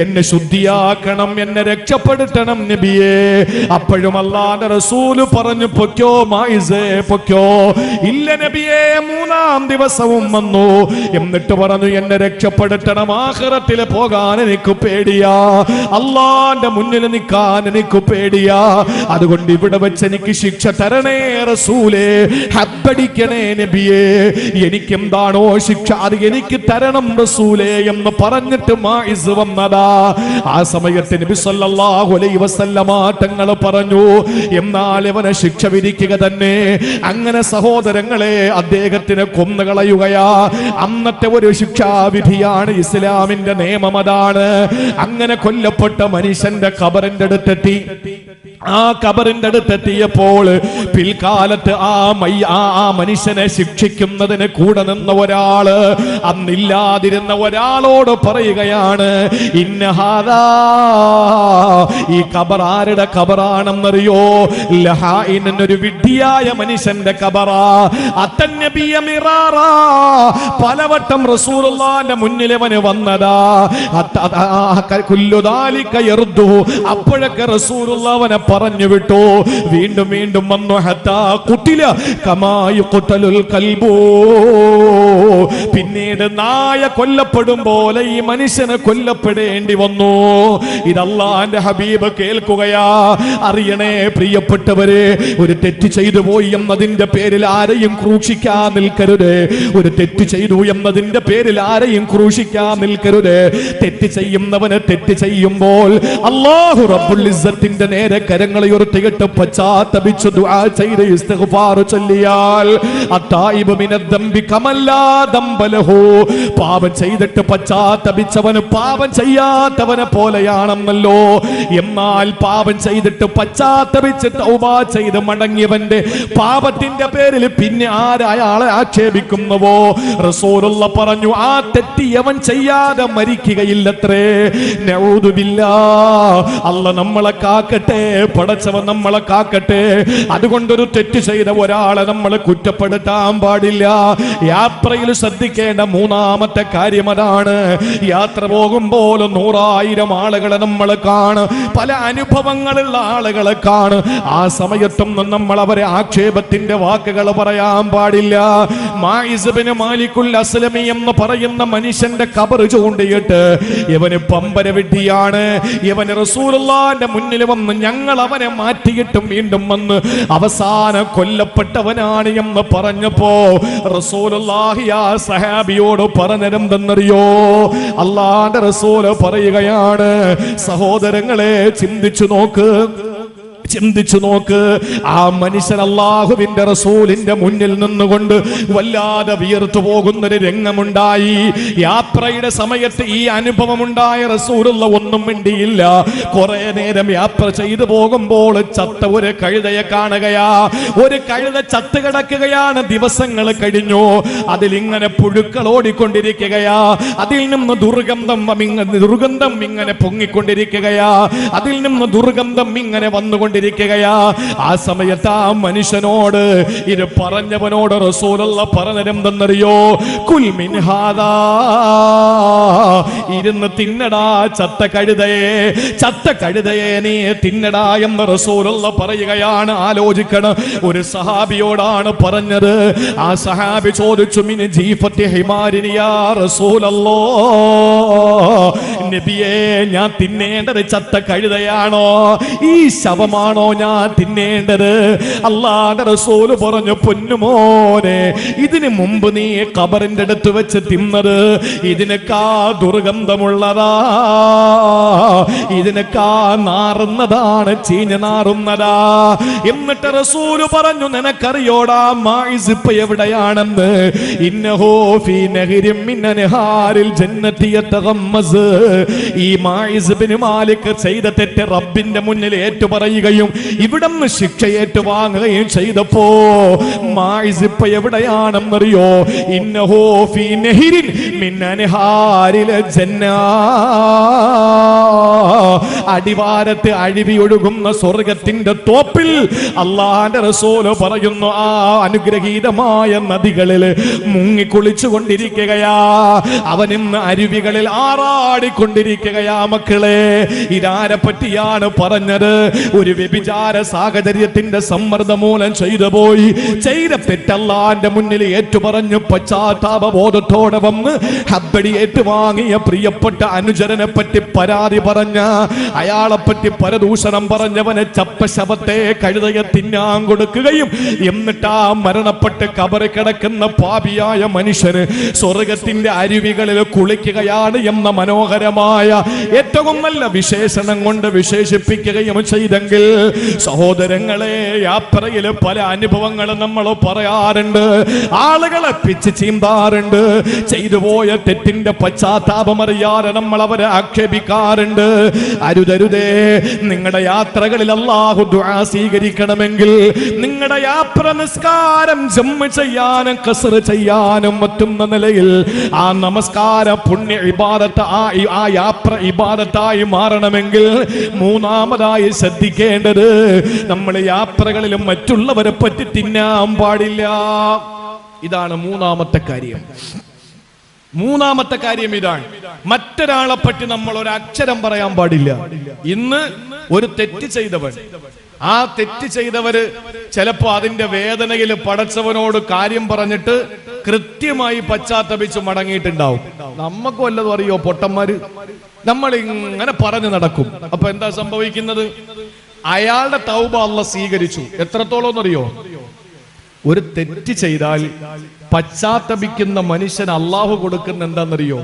എന്നെ ശുദ്ധിയാക്കണം, എന്നെ രക്ഷപ്പെടുത്തണം നബിയേ. അപ്പോഴും അല്ലാഹുവിന്റെ റസൂൽ പറഞ്ഞു, പൊക്കോ മാഇസേ, പൊക്കോ. ഇല്ല നബിയേ, 3-ാം ദിവസവും വന്നു. എന്നിട്ട് പറഞ്ഞു, എന്നെ രക്ഷപ്പെടുത്തണം, ആഖിറത്തിൽ പോകാൻ എനിക്ക് പേടിയാ, അല്ലാഹുവിന്റെ മുന്നിൽ നിൽക്കാൻ എനിക്ക് പേടിയാ, അതുകൊണ്ട് ഇവിടെ വെച്ച് എനിക്ക് ശിക്ഷ തരണേ റസൂലേ, ഹബ്ബടിക്കണേ നബിയേ, എനിക്കെന്താണോ ശിക്ഷ അത് എനിക്ക് തരണം റസൂലേ എന്ന് പറഞ്ഞിട്ട് മാഇസ് വന്നതാ. ആ സമയത്ത് നബി സല്ലല്ലാഹു അലൈഹി വസല്ലമ തങ്ങൾ പറഞ്ഞു, എന്നാൽ ഇവനെ ശിക്ഷ വിധിക്കുക തന്നെ. അങ്ങനെ സഹോദരങ്ങളെ, അദ്ദേഹത്തിനെ കൊന്നുകളയുകയാ. അന്നത്തെ ഒരു ശിക്ഷാവിധിയാണ്, ഇസ്ലാമിന്റെ നിയമം അതാണ്. അങ്ങനെ കൊല്ലപ്പെട്ട മനുഷ്യന്റെ ഖബറിന്റെ അടുത്തെത്തി. ആ ഖബറിന്റെ അടുത്തെത്തിയപ്പോൾ പിൽക്കാലത്ത് ആ മനുഷ്യനെ ശിക്ഷിക്കുന്നതിന് കൂടെ നിന്ന ഒരാള്, അന്നില്ലാതിരുന്ന ഒരാളോട് പറയുകയാണ്, ഇന്നഹാദാ, ഈ ഖബർ ആരുടെ ഖബറാണെന്നറിയോ? ലഹായിൻ, ഒരു വിഡ്ഢിയായ മനുഷ്യന്റെ ഖബറാ. അത്തന്നബിയ മിറാറാ, പലവട്ടം റസൂലുള്ളാഹിന്റെ മുന്നിൽ അവന് വന്നതാ. കുല്ലു ദാലിക യർദു, അപ്പോഴൊക്കെ റസൂലുള്ളാഹി അവനെ പറഞ്ഞു വിട്ടു. വീണ്ടും വീണ്ടും വന്നു ഹത്താ ഖുതില കമാ യുഖ്തലുൽ കൽബു. പിന്നീട് നായ കൊല്ലപ്പെടും പോലെ ഈ മനുഷ്യനെ കൊല്ലപ്പെടേണ്ടി വന്നു. ഇത് അല്ലാഹുവിന്റെ ഹബീബ് കേൾക്കുകയാ. അറിയണേ പ്രിയപ്പെട്ടവരെ, ഒരു തെറ്റ് ചെയ്തു പോയി എന്നതിന്റെ പേരിൽ ആരെയും ക്രൂശിക്കാൻ നിൽക്കരുത്. ഒരു തെറ്റ് ചെയ്തു എന്നതിന്റെ പേരിൽ ആരെയും ക്രൂശിക്കാൻ നിൽക്കരുത്. തെറ്റ് ചെയ്യുന്നവന് തെറ്റ് ചെയ്യുമ്പോൾ അല്ലാഹു റബ്ബുൽ ഇസ്സത്തിന്റെ നേരെ കരങ്ങൾ ഉയർത്തിയിട്ട് പശ്ചാത്തപിച്ചു ദുആ ചെയ്ത് ഇസ്തിഗ്ഫാർ ചൊല്ലിയാൽ അത്തായിബു മിനദ്ദംബി കമല്ലാ ദംബ ലഹു. പാപം ചെയ്തിട്ട് പശ്ചാത്തപിച്ചവന് പാപം ചെയ്യാത്തവനെ പോലെയാണെന്നല്ലോ. എന്നാൽ പാപം ചെയ്തിട്ട് പശ്ചാത്തപിച്ച് തൗബ ചെയ്ത് മടങ്ങിയവന്റെ പാപത്തിന്റെ പേരിൽ പിന്നെ ആരയാളെ ആക്ഷേപിക്കുന്നുവോ റസൂലുള്ള പറഞ്ഞു, ആ തെറ്റിയവൻ ചെയ്യാതെ മരിക്കുകയില്ലത്രേ. നഊദു ബില്ലാഹ്. അല്ലാഹ് നമ്മളെ കാക്കട്ടെ, പടച്ചവൻ നമ്മളെ കാക്കട്ടെ. അതുകൊണ്ടൊരു തെറ്റ് ചെയ്ത ഒരാളെ നമ്മൾ കുറ്റപ്പെടുത്താൻ പാടില്ല. യാത്രയിൽ ശ്രദ്ധിക്കേണ്ട മൂന്നാമത്തെ കാര്യം അതാണ്. യാത്ര പോകുമ്പോൾ 100,000 ആളുകളെ നമ്മൾ കാണും, പല അനുഭവങ്ങളുള്ള ആളുകളെ കാണും. ആ സമയത്തൊന്നും നമ്മൾ അവരെ ആക്ഷേപത്തിന്റെ വാക്കുകൾ പറയാൻ പാടില്ല. മാഇസ് ഇബ്നു മാലിക്കുൽ അസ്ലമി എന്ന് പറയുന്ന മനുഷ്യന്റെ ഖബർ ചൂണ്ടിയിട്ട് ഇവന് പമ്പര വിഡ്ഢിയാണ്, ഇവന് റസൂലുള്ളാഹിന്റെ മുന്നിൽ വന്ന് ഞങ്ങൾ അവനെ മാറ്റിയിട്ടും വീണ്ടും വന്ന് അവസാനം കൊല്ലപ്പെട്ടവനാണ് എന്ന് പറഞ്ഞപ്പോ റസൂലുള്ളാഹി ആ സഹാബിയോട് പറഞ്ഞതെന്തെന്നറിയോ? അല്ലാഹുവിന്റെ റസൂൽ പറയുകയാണ്, സഹോദരങ്ങളെ ചിന്തിച്ചു നോക്ക്, ചിന്തിച്ചു നോക്ക്. ആ മനുഷ്യൻ അല്ലാഹുവിന്റെ റസൂലിന്റെ മുന്നിൽ നിന്നുകൊണ്ട് വല്ലാതെ വിയർത്തു പോകുന്നൊരു രംഗമുണ്ടായി. യാത്രയുടെ സമയത്ത് ഈ അനുഭവമുണ്ടായ റസൂലുള്ള ഒന്നും മിണ്ടിയില്ല. കുറെ നേരം യാത്ര ചെയ്തു പോകുമ്പോൾ ചത്ത ഒരു കഴുതയെ കാണുകയാ. ഒരു കഴുത ചത്ത് കിടക്കുകയാണ്. ദിവസങ്ങൾ കഴിഞ്ഞു. അതിലിങ്ങനെ പുഴുക്കൾ ഓടിക്കൊണ്ടിരിക്കുകയാ. അതിൽ നിന്ന് ദുർഗന്ധം ഇങ്ങനെ പൊങ്ങിക്കൊണ്ടിരിക്കുകയാ. അതിൽ നിന്ന് ദുർഗന്ധം ഇങ്ങനെ വന്നുകൊണ്ടിരിക്കുകയാ. ആ സമയത്ത് ആ മനുഷ്യനോട്, ഇത് പറഞ്ഞവനോട് റസൂലുള്ള പറഞ്ഞതെന്തെന്നറിയോ? കുൽ മിൻ ഹാദാ, ഇരുന്ന് തിന്നടാ ചത്ത കഴുതയെ, ചത്ത കഴുതയെ നീ തിന്നടാ എന്ന് റസൂലുള്ള പറയുകയാണ്. ആലോചിക്കണം, ഒരു സഹാബിയോടാണ് പറഞ്ഞത്. ആ സഹാബി ചോദിച്ചു, മിൻ ജീഫത്തി ഹിമാരിൻ യാ റസൂലല്ലാഹ്, നബിയേ ഞാൻ തിന്നേണ്ടത് ചത്ത കഴുതയാണോ, ഈ ശവമാണോ ഞാൻ തിന്നേണ്ടത്? അല്ലാഹുവിന്റെ റസൂൽ പറഞ്ഞു, പൊന്നുമോനെ, ഇതിനു മുമ്പ് നീ ഖബറിന്റെ അടുത്ത് വെച്ച് തിന്നത് ഇതിനേക്കാ ദുർഗന്ധമുള്ളതാ, ഇതിനേക്കാ നാറുന്നതാണ്, ചീഞ്ഞ നാറുന്നതാ. എന്നിട്ട് റസൂല് പറഞ്ഞു, നിനക്കറിയോടാ മാഇസ് ഇപ്പ എവിടെയാണെന്ന്? ഇന്നഹു ഫീ നഹരിൻ മിൻ അൻഹാരിൽ ജന്നതി യതഗമ്മസ്. ഈ മാഇസ് ഇബ്നു മാലിക് ചെയ്ത തെറ്റ് റബ്ബിന്റെ മുന്നിൽ ഏറ്റുപറയുകയും ഇവിടുന്ന് ശിക്ഷ ഏറ്റുവാങ്ങുകയും ചെയ്തപ്പോ മാഇസ് ഇപ്പ എവിടെയാണെന്നറിയോ? ഇന്നഹു ഫീ നഹരിൻ മിൻ അൻഹാരിൽ ജന്ന. അടിവാരത്ത് അഴിവി ഒഴുകുന്ന സ്വർഗത്തിന്റെ തോപ്പിൽ അല്ലാഹുവിന്റെ റസൂൽ പറയുന്നു, ആ അനുഗ്രഹീതമായ നദികളിൽ മുങ്ങിക്കുളിച്ചു കൊണ്ടിരിക്കുകയാ. അവൻ ഇന്ന് അരുവികളിൽ ആറാടിക്കൊണ്ടിരിക്കുകയാ. മക്കളെ, ഇതാരെ പറ്റിയാണ് പറഞ്ഞത്? ഒരു വ്യഭിചാര സാഹചര്യത്തിന്റെ സമ്മർദ്ദം മൂലം ചെയ്തു പോയി, ചെയ്ത തെറ്റല്ലാന്റെ മുന്നിൽ ഏറ്റുപറഞ്ഞു പശ്ചാത്താപബോധത്തോടെ വന്ന് ഹബ്ബടി ഏറ്റുവാങ്ങിയ പ്രിയപ്പെട്ട അനുചരനെ പറ്റി പരാതി പറഞ്ഞ, അയാളെ പറ്റി പരദൂഷണം പറഞ്ഞവനെ ചപ്പ ശവത്തെ കഴുതയെ തിന്നാൻ കൊടുക്കുകയും എന്നിട്ട് ആ മരണപ്പെട്ട് കബറി കിടക്കുന്ന പാപിയായ മനുഷ്യന് സ്വർഗത്തിന്റെ അരുവികളിൽ കുളിക്കുകയാണ് എന്ന മനോഹരമായ ഏറ്റവും നല്ല വിശേഷണം കൊണ്ട് വിശേഷിപ്പിക്കുകയും ചെയ്തെങ്കിൽ, സഹോദരങ്ങളെ, യാത്രയിൽ പല അനുഭവങ്ങളും നമ്മൾ പറയാറുണ്ട്. ആളുകളെ പിച്ച് ചീന്താറുണ്ട്. ചെയ്തു പോയ തെറ്റിന്റെ പശ്ചാത്താപം അറിയാതെ നമ്മൾ അവരെ ആക്ഷേപിക്കാറുണ്ട്. അരുതരുതേ. നിങ്ങളുടെ യാത്രകളിൽ അല്ലാഹു ദുആ സ്വീകരിക്കണമെങ്കിൽ നിങ്ങളുടെ യാത്ര നിസ്കാരം ജമ്മ് ചെയ്യാനും കസ്ർ ചെയ്യാനും പറ്റുന്ന നിലയിൽ ആ നമസ്കാര പുണ്യ ഇബാദത്ത് ആ യാത്ര ഇബാദത്തായി മാറണമെങ്കിൽ മൂന്നാമതായി ശ്രദ്ധിക്കേണ്ടത്, നമ്മൾ യാത്രകളിലും മറ്റുള്ളവരെ പറ്റി തിന്നാൻ പാടില്ല. ഇതാണ് മൂന്നാമത്തെ കാര്യം. മൂന്നാമത്തെ കാര്യം ഇതാണ്, മറ്റൊരാളെ പറ്റി നമ്മൾ ഒരു അക്ഷരം പറയാൻ പാടില്ല. ഇന്ന് ഒരു തെറ്റ് ചെയ്തവൻ, ആ തെറ്റ് ചെയ്തവര് ചിലപ്പോ അതിന്റെ വേദനയിൽ പടച്ചവനോട് കാര്യം പറഞ്ഞിട്ട് കൃത്യമായി പശ്ചാത്തപിച്ച് മടങ്ങിയിട്ടുണ്ടാവും. നമുക്ക് വല്ലതും അറിയോ പൊട്ടന്മാര്? നമ്മൾ ഇങ്ങനെ പറഞ്ഞു നടക്കും. അപ്പൊ എന്താ സംഭവിക്കുന്നത്? അയാളുടെ തൗബ അല്ലാഹ് സ്വീകരിച്ചു. എത്രത്തോളം എന്നറിയോ? ഒരു തെറ്റ് ചെയ്താൽ പശ്ചാത്തപിക്കുന്ന മനുഷ്യൻ അള്ളാഹു കൊടുക്കുന്ന എന്താണെന്നറിയോ?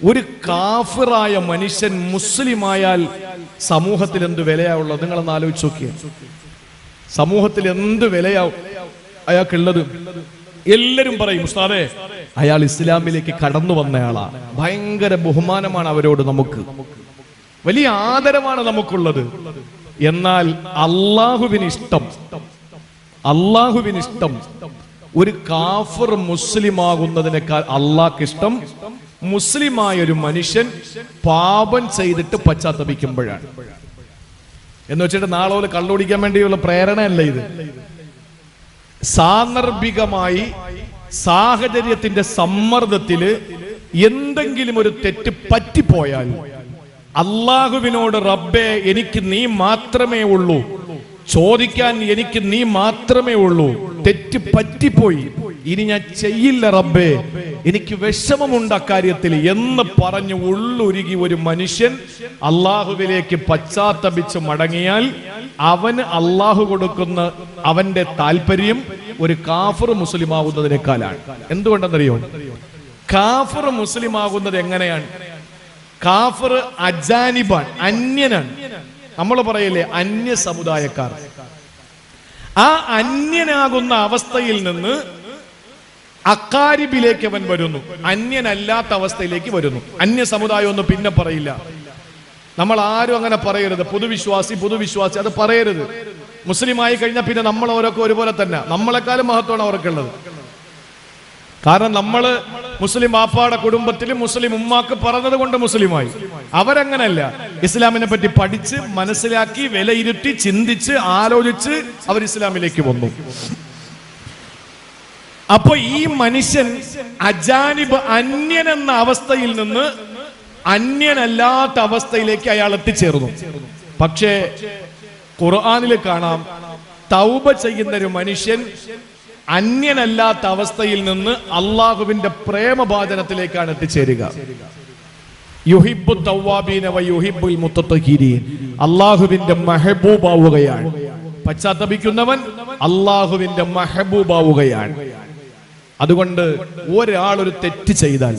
ഒരു കാഫിറായ മനുഷ്യൻ മുസ്ലിമായാൽ സമൂഹത്തിൽ എന്ത് വിലയാവുള്ളത് നിങ്ങളൊന്ന് ആലോചിച്ച് നോക്കിയേ. സമൂഹത്തിൽ എന്ത് വിലയാവും അയാൾക്കുള്ളത്? എല്ലാരും പറയും, ഉസ്താദേ അയാൾ ഇസ്ലാമിലേക്ക് കടന്നു വന്നയാളാ. ഭയങ്കര ബഹുമാനമാണ് അവരോട്, നമുക്ക് വലിയ ആദരവാണ് നമുക്കുള്ളത്. എന്നാൽ അള്ളാഹുവിന് ഇഷ്ടം ഒരു കാഫിർ മുസ്ലിമാകുന്നതിനേക്കാൾ അള്ളാഹ്ക്ക് ഇഷ്ടം മുസ്ലിമായ ഒരു മനുഷ്യൻ പാപം ചെയ്തിട്ട് പശ്ചാത്തപിക്കുമ്പോഴാണ്. എന്ന് വെച്ചിട്ട് നാളെ കള്ളുടിക്കാൻ വേണ്ടിയുള്ള പ്രേരണയല്ല ഇത്. സാന്ദർഭികമായി സാഹചര്യത്തിന്റെ സമ്മർദ്ദത്തില് എന്തെങ്കിലും ഒരു തെറ്റ് പറ്റിപ്പോയാൽ അള്ളാഹുവിനോട് റബ്ബേ എനിക്ക് നീ മാത്രമേ ഉള്ളൂ, ചോദിക്കാൻ എനിക്ക് നീ മാത്രമേ ഉള്ളൂ, തെറ്റ് പറ്റിപ്പോയി, ഇനി ഞാൻ ചെയ്യില്ല റബ്ബേ, എനിക്ക് വിഷമമുണ്ട് അക്കാര്യത്തിൽ എന്ന് പറഞ്ഞ് ഉള്ളുരുകി ഒരു മനുഷ്യൻ അള്ളാഹുവിലേക്ക് പശ്ചാത്തപിച്ച് മടങ്ങിയാൽ അവന് അള്ളാഹു കൊടുക്കുന്ന അവന്റെ താല്പര്യം ഒരു കാഫിർ മുസ്ലിമാകുന്നതിനേക്കാളാണ്. എന്തുകൊണ്ടെന്നറിയോ? കാഫിർ മുസ്ലിമാകുന്നത് എങ്ങനെയാണ്? കാഫിർ അജാനിബാണ്, അന്യനാണ്. നമ്മൾ പറയില്ലേ അന്യ സമുദായക്കാർ. ആ അന്യനാകുന്ന അവസ്ഥയിൽ നിന്ന് അക്കാരിബിലേക്ക് അവൻ വരുന്നു, അന്യനല്ലാത്ത അവസ്ഥയിലേക്ക് വരുന്നു. അന്യ സമുദായം ഒന്നും പിന്നെ പറയില്ല. നമ്മൾ ആരും അങ്ങനെ പറയരുത്. പുതുവിശ്വാസി അത് പറയരുത്. മുസ്ലിമായി കഴിഞ്ഞാൽ പിന്നെ നമ്മൾ ഓരോക്കെ ഒരുപോലെ തന്നെ, നമ്മളെക്കാളും മഹത്വമാണ് അവർക്കുള്ളത്. കാരണം നമ്മള് മുസ്ലിം ബാപ്പാടെ കുടുംബത്തിൽ മുസ്ലിം ഉമ്മാക്ക് പറഞ്ഞത് കൊണ്ട് മുസ്ലിമായി. അവരങ്ങനല്ല. ഇസ്ലാമിനെ പറ്റി പഠിച്ച് മനസ്സിലാക്കി വിലയിരുത്തി ചിന്തിച്ച് ആലോചിച്ച് അവർ ഇസ്ലാമിലേക്ക് വന്നു. അപ്പൊ ഈ മനുഷ്യൻ അജാനിബ്, അന്യൻ എന്ന അവസ്ഥയിൽ നിന്ന് അന്യനല്ലാത്ത അവസ്ഥയിലേക്ക് അയാൾ എത്തിച്ചേർന്നു. പക്ഷേ ഖുർആനിൽ കാണാം, തൗബ ചെയ്യുന്ന ഒരു മനുഷ്യൻ അന്യനല്ലാത്ത അവസ്ഥയിൽ നിന്ന് അള്ളാഹുവിന്റെ പ്രേമഭാജനത്തിലേക്കാണ് എത്തിച്ചേരുക. യുഹിബ്ബു തവ്വാബീന വ യുഹിബ്ബുൽ മുത്തഖീരീൻ. അള്ളാഹുവിന്റെ മെഹബൂബാവുകയാണ്. പശ്ചാത്തപിക്കുന്നവൻ അള്ളാഹുവിന്റെ മെഹബൂബാവുകയാണ്. അതുകൊണ്ട് ഒരാൾ ഒരു തെറ്റ് ചെയ്താൽ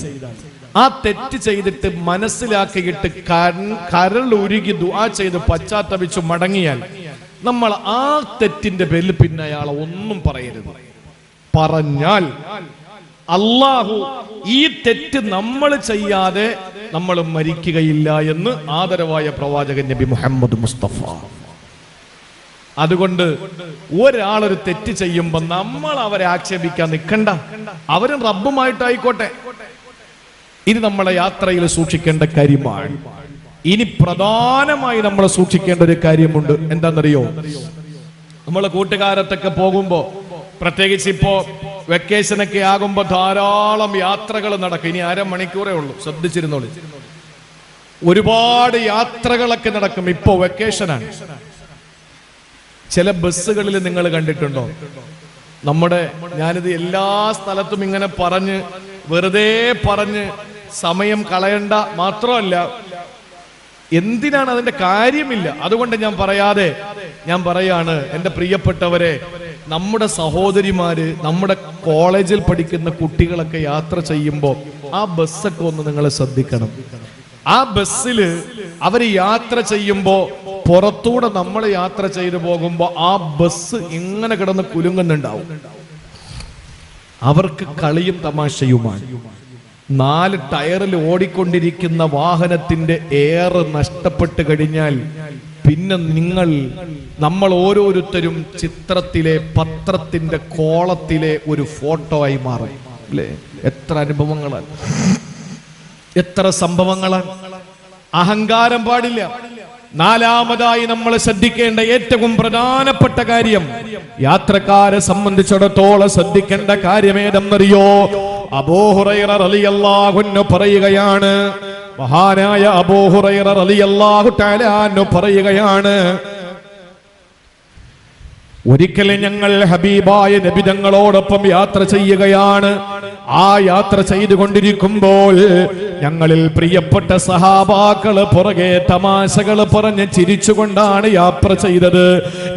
ആ തെറ്റ് ചെയ്തിട്ട് മനസ്സിലാക്കിയിട്ട് കരളുരുകി ദുആ ചെയ്ത് പശ്ചാത്തപിച്ചു മടങ്ങിയാൽ നമ്മൾ ആ തെറ്റിന്റെ പേരിൽ പിന്നെ അയാളെ ഒന്നും പറയരുത്. പറഞ്ഞാൽ അള്ളാഹു ഈ തെറ്റ് നമ്മൾ ചെയ്യാതെ നമ്മൾ മരിക്കുകയില്ല എന്ന് ആദരവായ പ്രവാചകൻ നബി മുഹമ്മദ് മുസ്തഫ. അതുകൊണ്ട് ഒരാളൊരു തെറ്റ് ചെയ്യുമ്പോൾ നമ്മൾ അവരെ ആക്ഷേപിക്കാൻ നിൽക്കണ്ട. അവരും റബ്ബുമായിട്ടായിക്കോട്ടെ. ഇത് നമ്മളെ യാത്രയിൽ സൂക്ഷിക്കേണ്ട കാര്യമാണ്. ഇനി പ്രധാനമായി നമ്മൾ സൂക്ഷിക്കേണ്ട ഒരു കാര്യമുണ്ട്. എന്താണെന്നറിയോ? നമ്മൾ കൂട്ടുകാരത്തൊക്കെ പോകുമ്പോ, പ്രത്യേകിച്ച് ഇപ്പോ വെക്കേഷനൊക്കെ ആകുമ്പോ ധാരാളം യാത്രകൾ നടക്കും. ഇനി അരമണിക്കൂറേ ഉള്ളൂ, ശ്രദ്ധിച്ചിരുന്നോളൂ. ഒരുപാട് യാത്രകളൊക്കെ നടക്കും. ഇപ്പോ വെക്കേഷനാണ്. ചില ബസ്സുകളിൽ നിങ്ങൾ കണ്ടിട്ടുണ്ടോ? ഞാനിത് എല്ലാ സ്ഥലത്തും ഇങ്ങനെ വെറുതെ പറഞ്ഞ് സമയം കളയണ്ട മാത്രമല്ല, എന്തിനാണ് അതിന്റെ കാര്യമില്ല. അതുകൊണ്ട് ഞാൻ പറയാണ്, എൻ്റെ പ്രിയപ്പെട്ടവരെ, നമ്മുടെ സഹോദരിമാര്, നമ്മുടെ കോളേജിൽ പഠിക്കുന്ന കുട്ടികളൊക്കെ യാത്ര ചെയ്യുമ്പോൾ ആ ബസ്സൊക്കെ ഒന്ന് നിങ്ങൾ ശ്രദ്ധിക്കണം. ആ ബസ്സിൽ അവർ യാത്ര ചെയ്യുമ്പോ പുറത്തൂടെ നമ്മൾ യാത്ര ചെയ്തു പോകുമ്പോ ആ ബസ് ഇങ്ങനെ കിടന്ന് കുലുങ്ങുന്നുണ്ടാവും. അവർക്ക് കളിയും തമാശയുമാണ്. 4 ടയറിൽ ഓടിക്കൊണ്ടിരിക്കുന്ന വാഹനത്തിന്റെ എയർ നഷ്ടപ്പെട്ട് കഴിഞ്ഞാൽ പിന്നെ നമ്മൾ ഓരോരുത്തരും ചിത്രത്തിലെ, പത്രത്തിന്റെ കോളത്തിലെ ഒരു ഫോട്ടോ ആയി മാറും. അല്ലേ? എത്ര അനുഭവങ്ങളാണ്, എത്ര സംഭവങ്ങളാണ്. അഹങ്കാരം പാടില്ല. 4ാമതായി നമ്മൾ ശ്രദ്ധിക്കേണ്ട ഏറ്റവും പ്രധാനപ്പെട്ട കാര്യം, യാത്രക്കാരെ സംബന്ധിച്ചിടത്തോളം ശ്രദ്ധിക്കേണ്ട കാര്യം ഏതെന്നറിയോ? അബൂ ഹുറൈറ റളിയല്ലാഹു അൻഹു പറയുകയാണ്, മഹാനായ അബൂ ഹുറൈറ റളിയല്ലാഹു തആല അൻഹു പറയുകയാണ്, ഒരിക്കലും ഞങ്ങൾ ഹബീബായ നബി തങ്ങളോടൊപ്പം യാത്ര ചെയ്യുകയാണ്. ആ യാത്ര ചെയ്തുകൊണ്ടിരിക്കുമ്പോൾ ഞങ്ങളിൽ പ്രിയപ്പെട്ട സഹാബാക്കള് പുറകെ തമാശകൾ പറഞ്ഞ് ചിരിച്ചുകൊണ്ടാണ് യാത്ര ചെയ്തത്.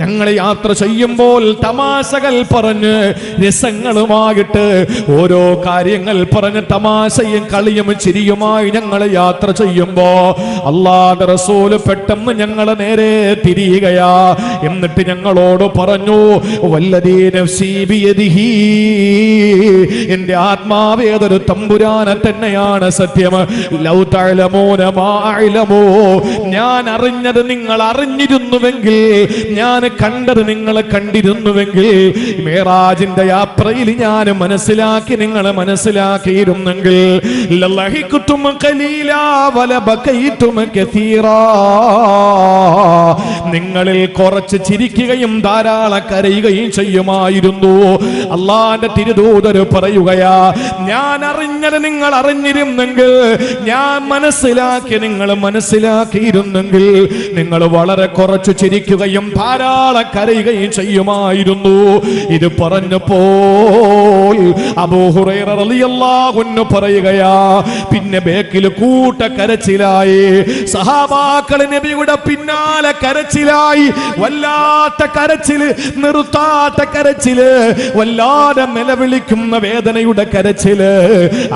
ഞങ്ങൾ യാത്ര ചെയ്യുമ്പോൾ തമാശകൾ പറഞ്ഞ് രസങ്ങളുമായിട്ട് ഓരോ കാര്യങ്ങൾ പറഞ്ഞ് തമാശയും കളിയും ചിരിയുമായി ഞങ്ങൾ യാത്ര ചെയ്യുമ്പോ അല്ലാഹുവിന്റെ റസൂൽ പെട്ടെന്ന് ഞങ്ങളെ നേരെ തിരിയുകയാ. എന്നിട്ട് ഞങ്ങളോട് പറഞ്ഞു, വല്ലദീ നഫ്സീ ബിയദിഹി, എന്റെ ആത്മാവ് ഏതൊരു തമ്പുരാനെ തന്നെയാണ് സത്യം. ലൗ തഅലമൂന മാ അഅലമൂ, ഞാൻ അറിഞ്ഞത് നിങ്ങൾ അറിഞ്ഞിരുന്നുവെങ്കിൽ, ഞാൻ കണ്ടത് നിങ്ങൾ കണ്ടിരുന്നുവെങ്കിൽ, മിഅ്റാജിന്റെ യാത്രയിൽ ഞാൻ മനസ്സിലാക്കി നിങ്ങൾ മനസ്സിലാക്കിയിരുന്നെങ്കിൽ, ലളഹിഖ്തും ഖലീലാ വലബകൈതും കസീറാ, നിങ്ങളിൽ കുറച്ച് ചിരിക്കുകയും ധാരാളം കരയുകയും ചെയ്യുമായിരുന്നു. അള്ളാന്റെ തിരുദൂതർ പറയുകയാ, ഞാൻ അറിഞ്ഞത് നിങ്ങൾ അറിഞ്ഞിരുന്നെങ്കിൽ, ഞാൻ മനസ്സിലാക്കി നിങ്ങൾ മനസ്സിലാക്കിയിരുന്നെങ്കിൽ, നിങ്ങൾ വളരെ കുറച്ച് ചിരിക്കുകയും ധാരാളം കരയുകയും ചെയ്യുമായിരുന്നു. ഇത് പറഞ്ഞപ്പോൾ അബൂ ഹുറൈറ റളിയല്ലാഹു അൻഹു പറയുകയാ, പിന്നെ ബേക്കിൽ കൂട്ട കരച്ചിലായി. സഹാബാക്കൾ നബിയുടെ പിന്നാലെ കരച്ചിലായി. വല്ലാത്ത കരച്ചില്, നിർത്താത്ത കരച്ചില്, വല്ലാതെ നിലവിളിക്കുന്ന വേദനയുടെ കരച്ചില്.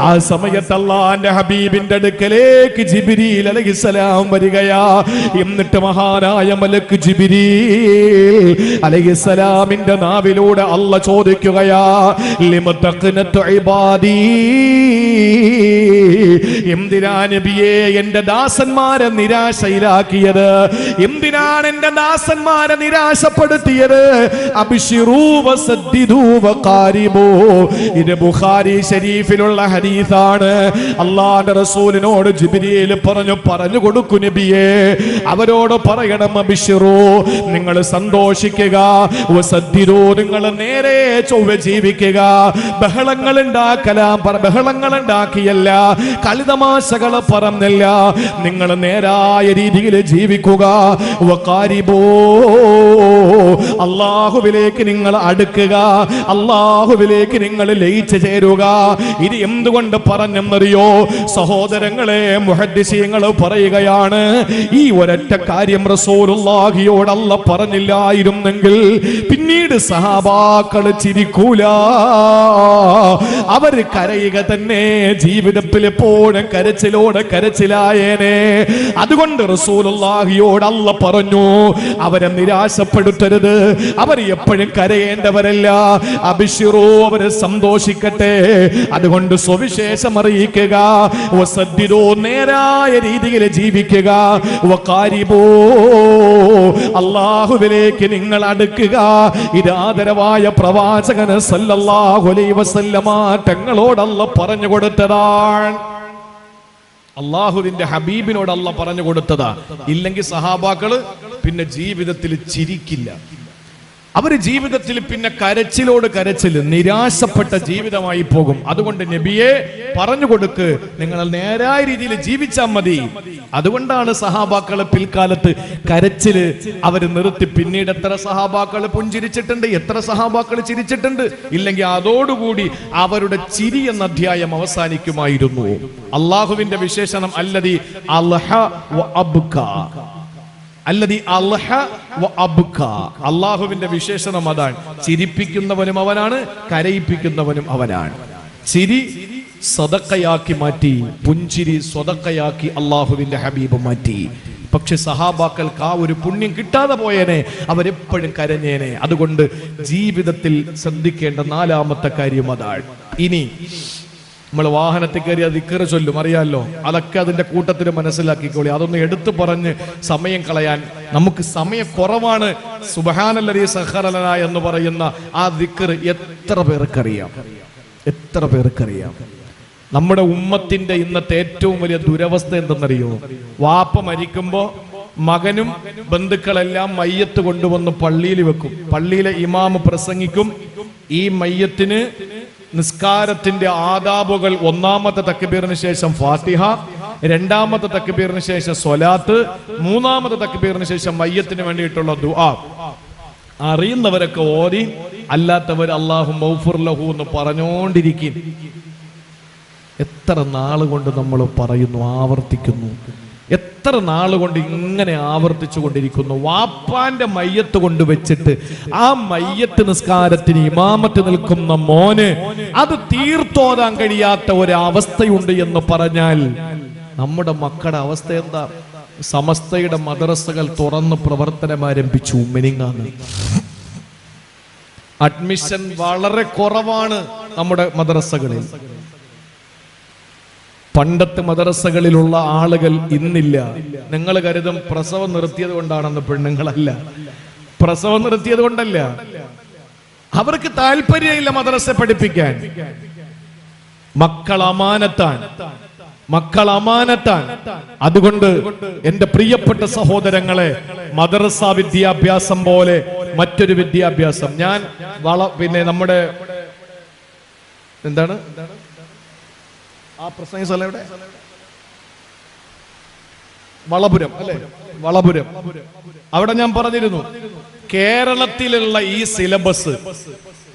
ആ സമയത്ത് അല്ലാഹുവിന്റെ ഹബീബിന്റെ അടുക്കലേക്ക് ജിബ്രീൽ അലൈഹിസ്സലാം വരികയാ. എന്നിട്ട് മഹാനായ മലക്ക് ജിബ്രീൽ അലൈഹിസ്സലാമിന്റെ നാവിലൂടെ അല്ലാഹ് ചോദിക്കുകയാ, ലിമതഖനതു ഇബാദി, എന്തിനാ നബിയേ എന്റെ ദാസന്മാരെ നിരാശയിലാക്കിയത്? എന്തിനാണ് എന്റെ ദാസന്മാരെ നിരാശപ്പെടുത്തിയത്? അബ്ശിറൂ വസദ്ദിദൂ വഖാരിബൂ, ഇത് ബുഖാരി ശരീഫിലുള്ള ഹദീസാണ്. അല്ലാഹുവിന്റെ റസൂലിനോട് ജിബ്രീൽ പറഞ്ഞു കൊടുക്കൂ നബിയേ, അവരോട് പറയണം, അബ്ശിറൂ, നിങ്ങൾ സന്തോഷിക്കുക, വസദ്ദിദൂ, നിങ്ങൾ നേരെ ചൊവ്വ ജീവിക്കുക. ബഹളങ്ങൾ ഉണ്ടാക്കിയല്ല, കളിതമാശകൾ പറഞ്ഞല്ല, നിങ്ങൾ നേരായ രീതിയിൽ ജീവിക്കുക. വഖാരിബൂ, അല്ലാഹുവിലേക്ക് നിങ്ങൾ അടുക്കുക, അല്ലാഹുവിലേക്ക് നിങ്ങൾ ലയിച്ചു ചേരുക. ഇത് എന്തുകൊണ്ട് പറഞ്ഞെന്നറിയോ സഹോദരങ്ങളെ? മുഹദ്ദിസീങ്ങൾ പറയുകയാണ്, ഈ ഒരൊറ്റ കാര്യം റസൂലുള്ളാഹിയോട് അല്ലാഹ് പറഞ്ഞില്ലായിരുന്നെങ്കിൽ പിന്നീട് സഹാബാക്കൾ ചിരിക്കൂല, അവർ കരയുക തന്നെ, ജീവിതത്തിൽ എപ്പോഴും കരച്ചിലായേനെ. അതുകൊണ്ട് റസൂലുള്ളാഹിയോട് അല്ലാഹ് പറഞ്ഞു, അവരെ നിരാശപ്പെടുത്തരുത്, അവർ എപ്പോഴും കരയേണ്ടവരല്ല, അബ്ശിറൂ, അവര് സന്തോഷിക്കട്ടെ. അതുകൊണ്ട് സുവിശേഷം അറിയിക്കുക, വസദ്ദിദൂ, നേരായ രീതിയിൽ ജീവിക്കുക, വഖാരിബൂ, അല്ലാഹുവിലേക്ക് നിങ്ങൾ അടുക്കുക. ഇത് ആദരവായ പ്രവാചകൻ സല്ലല്ലാഹു അലൈഹി വസല്ലമ തങ്ങളോട് അല്ലാഹ് പറഞ്ഞു കൊടുത്തതാണ്. അള്ളാഹുവിന്റെ ഹബീബിനോട് അല്ലാഹ് പറഞ്ഞു കൊടുത്തതാ. ഇല്ലെങ്കിൽ സഹാബാക്കള് പിന്നെ ജീവിതത്തിൽ ചിരിക്കില്ല. അവര് ജീവിതത്തിൽ പിന്നെ കരച്ചില്, നിരാശപ്പെട്ട ജീവിതമായി പോകും. അതുകൊണ്ട് നബിയെ പറഞ്ഞു കൊടുക്ക്, നിങ്ങൾ നേരായ രീതിയിൽ ജീവിച്ചാൽ മതി. അതുകൊണ്ടാണ് സഹാബാക്കള് പിൽക്കാലത്ത് കരച്ചില് അവര് നിർത്തി. പിന്നീട് എത്ര സഹാബാക്കള് പുഞ്ചിരിച്ചിട്ടുണ്ട്, എത്ര സഹാബാക്കള് ചിരിച്ചിട്ടുണ്ട്. ഇല്ലെങ്കിൽ അതോടുകൂടി അവരുടെ ചിരി എന്ന അധ്യായം അവസാനിക്കുമായിരുന്നു. അള്ളാഹുവിന്റെ വിശേഷണം അല്ലദീ അൽഹ വ അബ്ക, അല്ലദീ അൽഹ വ അബ്ക, അള്ളാഹുവിന്റെ വിശേഷണം അതാണ്. ചിരിപ്പിക്കുന്നവനും അവനാണ്, കരയിപ്പിക്കുന്നവനും അവനാണ്. ചിരി സദഖയാക്കി മാറ്റി, പുഞ്ചിരി സദഖയാക്കി അള്ളാഹുവിന്റെ ഹബീബ് മാറ്റി. പക്ഷെ സഹാബാക്കൾക്ക് ആ ഒരു പുണ്യം കിട്ടാതെ പോയേനെ, അവരെപ്പോഴും കരഞ്ഞേനെ. അതുകൊണ്ട് ജീവിതത്തിൽ ശ്രദ്ധിക്കേണ്ട നാലാമത്തെ കാര്യം അതാണ്. ഇനി നമ്മൾ വാഹനത്തിൽ കയറി ദിക്ർ ചൊല്ലും, അറിയാമല്ലോ, അതൊക്കെ അതിന്റെ കൂട്ടത്തിൽ മനസ്സിലാക്കിക്കോളി. അതൊന്ന് എടുത്തു പറഞ്ഞ് സമയം കളയാൻ നമുക്ക് സമയം കുറവാണ്. സുബ്ഹാനല്ലദീ സഖറ ലനാ എന്ന് പറയുന്ന ആ ദിക്ർ എത്ര പേർക്കറിയാം? നമ്മുടെ ഉമ്മത്തിന്റെ ഇന്നത്തെ ഏറ്റവും വലിയ ദുരവസ്ഥ എന്തെന്നറിയോ? വാപ്പ മരിക്കുമ്പോ മകനും ബന്ധുക്കളെല്ലാം മയ്യത്ത് കൊണ്ടുവന്ന് പള്ളിയിൽ വെക്കും. പള്ളിയിലെ ഇമാമ് പ്രസംഗിക്കും. ഈ മയ്യത്തിന് നിസ്കാരത്തിന്റെ ആദാബുകൾ: ഒന്നാമത്തെ തക്ബീറിന് ശേഷം ഫാത്തിഹ, രണ്ടാമത്തെ തക്ബീറിന് ശേഷം സ്വലാത്ത്, മൂന്നാമത്തെ തക്ബീറിന് ശേഷം മയ്യത്തിന് വേണ്ടിയിട്ടുള്ള ദുആ. അറിയുന്നവരൊക്കെ ഓതി, അല്ലാത്തവർ അല്ലാഹു മഗ്ഫിർ ലഹു എന്ന് പറഞ്ഞുകൊണ്ടിരിക്കും. എത്ര നാളുകൊണ്ട് നമ്മൾ പറയുന്നു, ആവർത്തിക്കുന്നു, എത്ര നാളുകൊണ്ട് ഇങ്ങനെ ആവർത്തിച്ചു കൊണ്ടിരിക്കുന്നു. വാപ്പാന്റെ മയ്യത്ത് കൊണ്ട് വെച്ചിട്ട് ആ മയ്യത്ത് നിസ്കാരത്തിന് ഇമാമത്ത് നിൽക്കുന്ന മോന് അത് തീർത്തോതാൻ കഴിയാത്ത ഒരവസ്ഥയുണ്ട് എന്ന് പറഞ്ഞാൽ നമ്മുടെ മക്കളുടെ അവസ്ഥ എന്താ? സമസ്തയുടെ മദ്രസകൾ തുറന്ന് പ്രവർത്തനം ആരംഭിച്ചു. മിനിങ്ങാന്ന് അഡ്മിഷൻ വളരെ കുറവാണ് നമ്മുടെ മദ്രസകളിൽ. പണ്ടത്തെ മദ്രസകളിലുള്ള ആളുകൾ ഇന്നില്ല. നിങ്ങൾ കരുതും പ്രസവം നിർത്തിയത് കൊണ്ടാണെന്ന്. പെണ്ണുങ്ങളല്ല, പ്രസവം നിർത്തിയത് കൊണ്ടല്ല. അവർക്ക് താല്പര്യമില്ല മദ്രസ പഠിപ്പിക്കാൻ. മക്കൾ അമാനത്താണ്, മക്കൾ അമാനത്താണ്. അതുകൊണ്ട് എന്റെ പ്രിയപ്പെട്ട സഹോദരങ്ങളെ, മദ്രസ വിദ്യാഭ്യാസം പോലെ മറ്റൊരു വിദ്യാഭ്യാസം ഞാൻ പിന്നെ നമ്മുടെ എന്താണ് ആ പ്രസംഗ സ്ഥലം എവിടെ? വളപുരം അല്ലെ? വളപുരം. അവിടെ ഞാൻ പറഞ്ഞിരുന്നു, കേരളത്തിലുള്ള ഈ സിലബസ്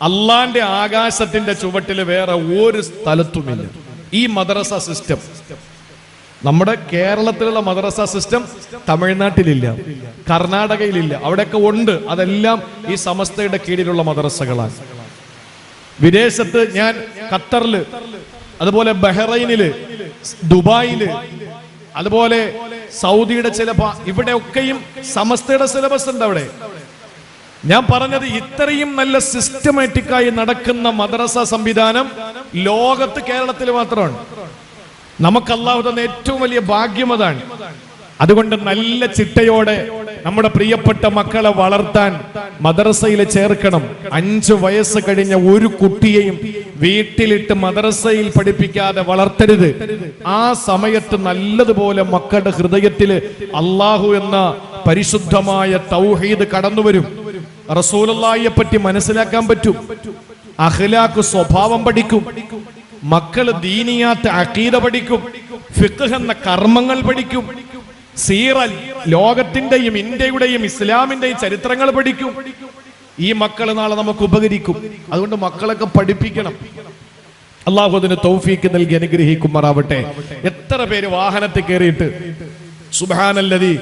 അള്ളാന്റെ ആകാശത്തിന്റെ ചുവട്ടിൽ വേറെ ഒരു സ്ഥലത്തുമില്ല. ഈ മദ്രസ സിസ്റ്റം, നമ്മുടെ കേരളത്തിലുള്ള മദ്രസ സിസ്റ്റം തമിഴ്നാട്ടിലില്ല, കർണാടകയിലില്ല. അവിടെയൊക്കെ ഉണ്ട്. അതെല്ലാം ഈ സമസ്തയുടെ കീഴിലുള്ള മദ്രസകളാണ്. വിദേശത്ത് ഞാൻ ഖത്തറില്, അതുപോലെ ബഹ്റൈനില്, ദുബായില്, അതുപോലെ സൗദിയുടെ ചില ഇവിടെയൊക്കെയും സമസ്തയുടെ സിലബസ് ഉണ്ട്. അവിടെ ഞാൻ പറഞ്ഞത്, ഇത്രയും നല്ല സിസ്റ്റമാറ്റിക്കായി നടക്കുന്ന മദ്രസ സംവിധാനം ലോകത്ത് കേരളത്തിൽ മാത്രമാണ്. നമുക്ക് അല്ലാഹു തന്ന ഏറ്റവും വലിയ ഭാഗ്യം അതാണ്. അതുകൊണ്ട് നല്ല ചിട്ടയോടെ നമ്മുടെ പ്രിയപ്പെട്ട മക്കളെ വളർത്താൻ മദ്രസയിൽ ചേർക്കണം. 5 വയസ്സ് കഴിഞ്ഞ ഒരു കുട്ടിയെയും വീട്ടിലിട്ട് മദ്രസയിൽ പഠിപ്പിക്കാതെ വളർത്തരുത്. ആ സമയത്ത് നല്ലതുപോലെ മക്കളുടെ ഹൃദയത്തിൽ അല്ലാഹു എന്ന പരിശുദ്ധമായ തൗഹീദ് കടന്നുവരും. റസൂലുള്ളാഹിയെ പറ്റി മനസ്സിലാക്കാൻ പറ്റും. അഖ്ലാഖ് സ്വഭാവം പഠിക്കും. മക്കള് ദീനിയാത്ത് അഖീദ പഠിക്കും. ഫിഖ് എന്ന കർമ്മങ്ങൾ പഠിക്കും. സീറ, ലോകത്തിന്റെയും ഇന്ത്യയുടെയും ഇസ്ലാമിന്റെയും ചരിത്രങ്ങൾ പഠിക്കും. ഈ മക്കള് നാളെ നമുക്ക് ഉപകരിക്കും. അതുകൊണ്ട് മക്കളൊക്കെ പഠിപ്പിക്കണം. അല്ലാഹു അതിന് തൗഫീക്ക് നൽകി അനുഗ്രഹിക്കുമാറാവട്ടെ. എത്ര പേര് വാഹനത്തിൽ കയറിയിട്ട് സുബ്ഹാനല്ലദീ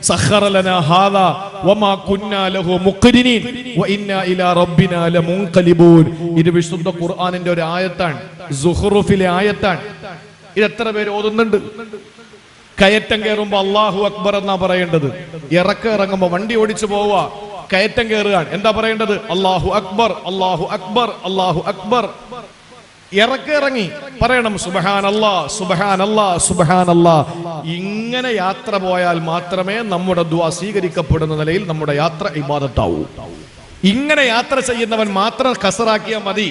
സഖറ ലനാ ഹാദാ വമാ കുന്നാ ലഹു മുഖ്രിനീൻ വഇന്നാ ഇലാ റബ്ബിനാ ലമുൻഖലിബൂൻ. ഇത് വിശുദ്ധ ഖുർആനിന്റെ ഒരു ആയത്താണ്, സുഖ്റുഫിലെ ആയത്താണ്. ഇത് എത്ര പേര് ഓതുന്നുണ്ട്? കയറ്റം കയറുമ്പോ അല്ലാഹു അക്ബർ എന്നാ പറയേണ്ടത്. ഇറങ്ങുമ്പോ വണ്ടി ഓടിച്ചു പോവുക, കയറ്റം കയറുകയാണ്, എന്താ പറയേണ്ടത്? അല്ലാഹു അക്ബർ, അല്ലാഹു അക്ബർ, അല്ലാഹു അക്ബർ. ഇറങ്ങി പറയണം സുബ്ഹാനല്ലാഹ്, സുബ്ഹാനല്ലാഹ്, സുബ്ഹാനല്ലാഹ്. ഇങ്ങനെ യാത്ര പോയാൽ മാത്രമേ നമ്മുടെ ദുആ സ്വീകരിക്കപ്പെടുന്ന നിലയിൽ നമ്മുടെ യാത്ര ഇബാദത്താവൂ. ഇങ്ങനെ യാത്ര ചെയ്യുന്നവൻ മാത്രം ഖസറാക്കിയാൽ മതി.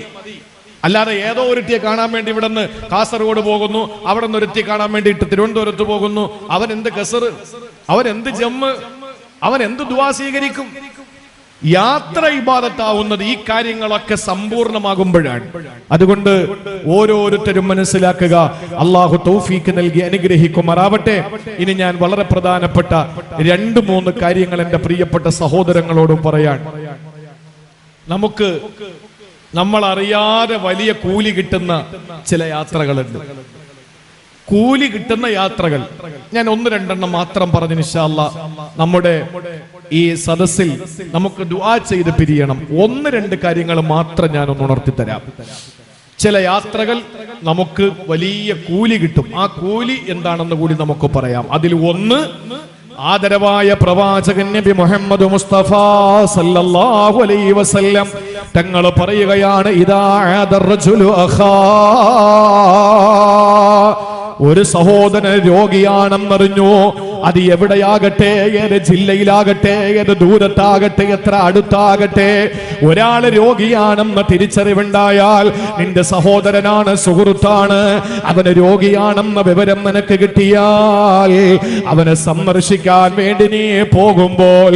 അല്ലാതെ ഏതോ ഒരുത്തിയെ കാണാൻ വേണ്ടി ഇവിടെ നിന്ന് കാസർഗോഡ് പോകുന്നു, അവിടെ നിന്ന് ഒരുത്തിയെ കാണാൻ വേണ്ടിയിട്ട് തിരുവനന്തപുരത്ത് പോകുന്നു. അവൻ എന്ത് ഖസർ, അവൻ എന്ത് ജമ്മ്, അവൻ എന്ത് ദുആ സ്വീകരിക്കും? യാത്ര ഇബാദത്താവുന്നത് ഈ കാര്യങ്ങളൊക്കെ സമ്പൂർണ്ണമാകുമ്പോഴാണ്. അതുകൊണ്ട് ഓരോരുത്തരും മനസ്സിലാക്കുക. അല്ലാഹു തൗഫീക്ക് നൽകി അനുഗ്രഹിക്കുമാറാവട്ടെ. ഇനി ഞാൻ വളരെ പ്രധാനപ്പെട്ട 2-3 കാര്യങ്ങൾ എന്റെ പ്രിയപ്പെട്ട സഹോദരങ്ങളോടും പറയാൻ. നമുക്ക് നമ്മൾ അറിയാതെ വലിയ കൂലി കിട്ടുന്ന ചില യാത്രകളുണ്ട്. കൂലി കിട്ടുന്ന യാത്രകൾ ഞാൻ 1-2 മാത്രം പറഞ്ഞു ഇൻഷാ അല്ലാഹ് നമ്മുടെ ഈ സദസ്സിൽ നമുക്ക് ദുആ ചെയ്ത് പിരിയണം. 1-2 കാര്യങ്ങൾ മാത്രം ഞാൻ ഒന്ന് ഉണർത്തി തരാം. ചില യാത്രകൾ നമുക്ക് വലിയ കൂലി കിട്ടും. ആ കൂലി എന്താണെന്ന് കൂടി നമുക്ക് പറയാം. അതിൽ ഒന്ന്, ആദരവായ പ്രവാചകൻ നബി മുഹമ്മദ് മുസ്തഫ സല്ലല്ലാഹു അലൈഹി വസല്ലം തങ്ങൾ പറയുകയാണ്, ഇദാ ആദർ റജുലു അഖാ, ഒരു സഹോദരൻ രോഗിയാണെന്നറിഞ്ഞു, അത് എവിടെയാകട്ടെ, ഏത് ജില്ലയിലാകട്ടെ, ഏത് ദൂരത്താകട്ടെ, എത്ര അടുത്താകട്ടെ, ഒരാള് രോഗിയാണെന്ന തിരിച്ചറിവുണ്ടായാൽ നിന്റെ സഹോദരനാണ്, സുഹൃത്താണ്, അവന് രോഗിയാണെന്ന വിവരം നിനക്ക് കിട്ടിയാൽ അവനെ സന്ദർശിക്കാൻ വേണ്ടി നീ പോകുമ്പോൾ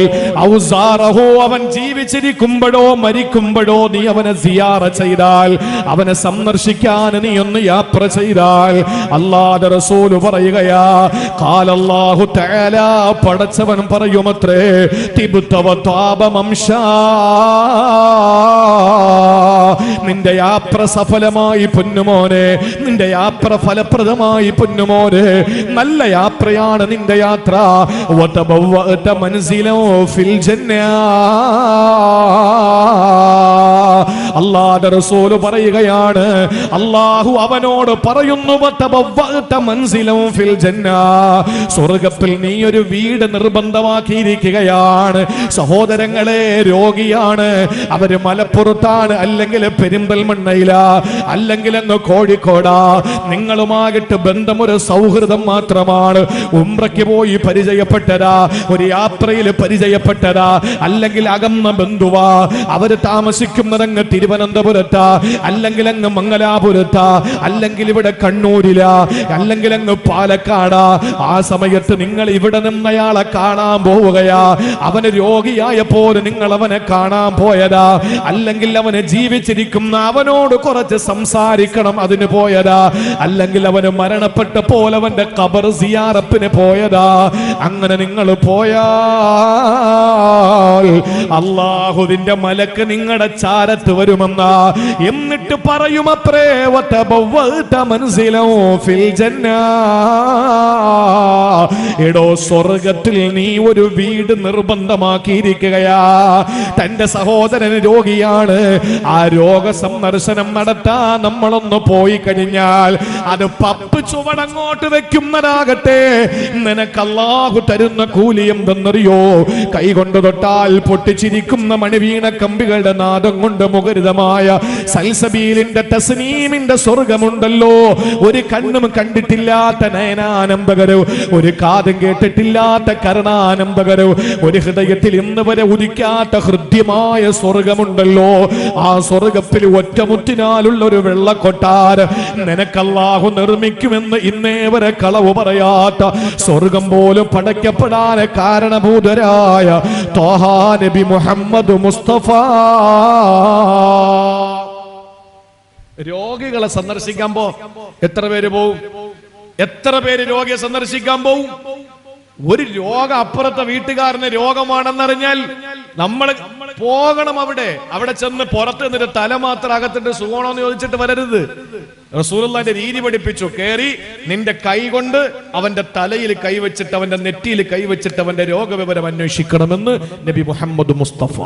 അവൻ ജീവിച്ചിരിക്കുമ്പോഴോ മരിക്കുമ്പോഴോ നീ അവനെ സിയാറ ചെയ്താൽ, അവനെ സന്ദർശിക്കാൻ നീ ഒന്ന് യാത്ര ചെയ്താൽ, അല്ലാഹുവിന്റെ റസൂൽ പറയുകയാ, ഖാലല്ലാഹു തആല, പടച്ചവൻ പറയുമത്രേ, തിബ്ത വതാബ മംശാ, നിന്റെ യാത്ര സഫലമായി പൊന്നുമോനെ, നിന്റെ യാത്ര ഫലപ്രദമായി പൊന്നുമോനെ, നല്ല യാത്രയാണ് നിന്റെ യാത്ര. വതബവഅത മൻസിലൻ ഫിൽ ജന്ന, അല്ലാഹുവിന്റെ റസൂൽ പറയുകയാണ്, അല്ലാഹു അവനോട് പറയുന്നു, വതബവഅത മൻസിലൻ ഫിൽ ജന്ന, സ്വർഗ്ഗത്തിൽ നീ ഒരു വീട് നിർബന്ധമാക്കിയിരിക്കുകയാണ്. സഹോദരങ്ങളെ, രോഗിയാണ്, അവര് മലപ്പുറത്താണ്, അല്ലെങ്കിൽ പെരിന്തൽമണ്ണയില, അല്ലെങ്കിൽ അങ്ങ് കോഴിക്കോടാ, നിങ്ങളുമായിട്ട് ബന്ധമൊരു സൗഹൃദം മാത്രമാണ്, ഉംറയ്ക്ക് പോയി പരിചയപ്പെട്ടതാ, ഒരു യാത്രയിൽ പരിചയപ്പെട്ടതാ, അല്ലെങ്കിൽ അകന്ന ബന്ധുവാ, അവര് താമസിക്കുന്നതങ്ങ് തിരുവനന്തപുരത്താ, അല്ലെങ്കിൽ അങ്ങ് മംഗലാപുരത്താ, അല്ലെങ്കിൽ ഇവിടെ കണ്ണൂരിലാ, അല്ലെങ്കിൽ അങ്ങ് പാലക്കാടാ. ആ സമയത്ത് നിങ്ങൾ ഇവിടെ നിന്നയാളെ കാണാൻ പോവുകയാ, അവന് രോഗിയായപ്പോൾ നിങ്ങൾ അവനെ കാണാൻ പോയതാ, അല്ലെങ്കിൽ അവന് ജീവിച്ചിരിക്കുന്ന അവനോട് കുറച്ച് സംസാരിക്കണം അതിന് പോയതാ, അല്ലെങ്കിൽ അവന് മരണപ്പെട്ടപ്പോൾ അവന്റെ ഖബർ സിയാറത്തിന് പോയതാ. അങ്ങനെ നിങ്ങൾ പോയാൽ അല്ലാഹുവിന്റെ മലക്ക് നിങ്ങളുടെ ചാരത്ത് വരുമെന്നാ, എന്നിട്ട് പറയുമത്രേ, വതബവഅത മൻസിലൻ ഫിൽ ജന്ന, എടോ സ്വർഗ്ഗത്തിൽ നീ ഒരു വീട് നിർബന്ധമാക്കിയിരിക്കുകയാ. തന്റെ സഹോദരൻ രോഗിയാണ്, ആ രോഗ സന്ദർശനം നടത്താൻ നമ്മളൊന്ന് പോയി കഴിഞ്ഞാൽ അത് പപ്പ് ചുവടങ്ങോട്ട് വെക്കുന്നതാകട്ടെ, നിനക്ക് അല്ലാഹു തരുന്ന കൂലി എന്തെന്നറിയോ? കൈകൊണ്ട് തൊട്ടാൽ പൊട്ടിച്ചിരിക്കുന്ന മണിവീണ കമ്പികളുടെ നാദം കൊണ്ട് മുഖരിതമായ സൽസബീലിന്റെ തസ്നീമിന്റെ സ്വർഗമുണ്ടല്ലോ. ഒരു കണ്ണും കണ്ടിട്ടില്ലാത്ത നയനാനന്ദകരോ, ഒരു കാതും കേട്ടിട്ടില്ലാത്ത കരുണാനന്ദകരോ, ഒരു ഹൃദയത്തിൽ ഇന്ന് വരെ ഉദിക്കാത്ത ഹൃദ്യമായ സ്വർഗമുണ്ടല്ലോ. ആ സ്വർഗത്തിൽ ഒറ്റമുറ്റിനാലുള്ള ഒരു വെള്ളക്കൊട്ടാര നിനക്ക് അല്ലാഹു നിർമ്മിക്കുമെന്ന് ഇന്നേ വരെ കളവ് പറയാത്ത, സ്വർഗം പോലും പടയ്ക്കപ്പെടാൻ കാരണഭൂതരായ ത്വാഹ നബി മുഹമ്മദ് മുസ്തഫ. രോഗികളെ സന്ദർശിക്കാൻ എത്ര പേര് പോവും? എത്ര പേര് രോഗിയെ സന്ദർശിക്കാൻ പോവും? ഒരു രോഗം അപ്പുറത്തെ വീട്ടുകാരന് രോഗമാണെന്നറിഞ്ഞാൽ നമ്മൾ പോകണം. അവിടെ ചെന്ന് പുറത്ത് നിന്നിട്ട് തല മാത്രം അകത്തിട്ട് സുഖമാണോന്ന് ചോദിച്ചിട്ട് വരരുത്. റസൂലുള്ളാഹിന്റെ രീതി പഠിപ്പിച്ചു. കേറി നിന്റെ കൈ കൊണ്ട് അവന്റെ തലയിൽ കൈവച്ചിട്ട്, അവന്റെ നെറ്റിയിൽ കൈവച്ചിട്ട് അവന്റെ രോഗവിവരം അന്വേഷിക്കണമെന്ന് നബി മുഹമ്മദ് മുസ്തഫ.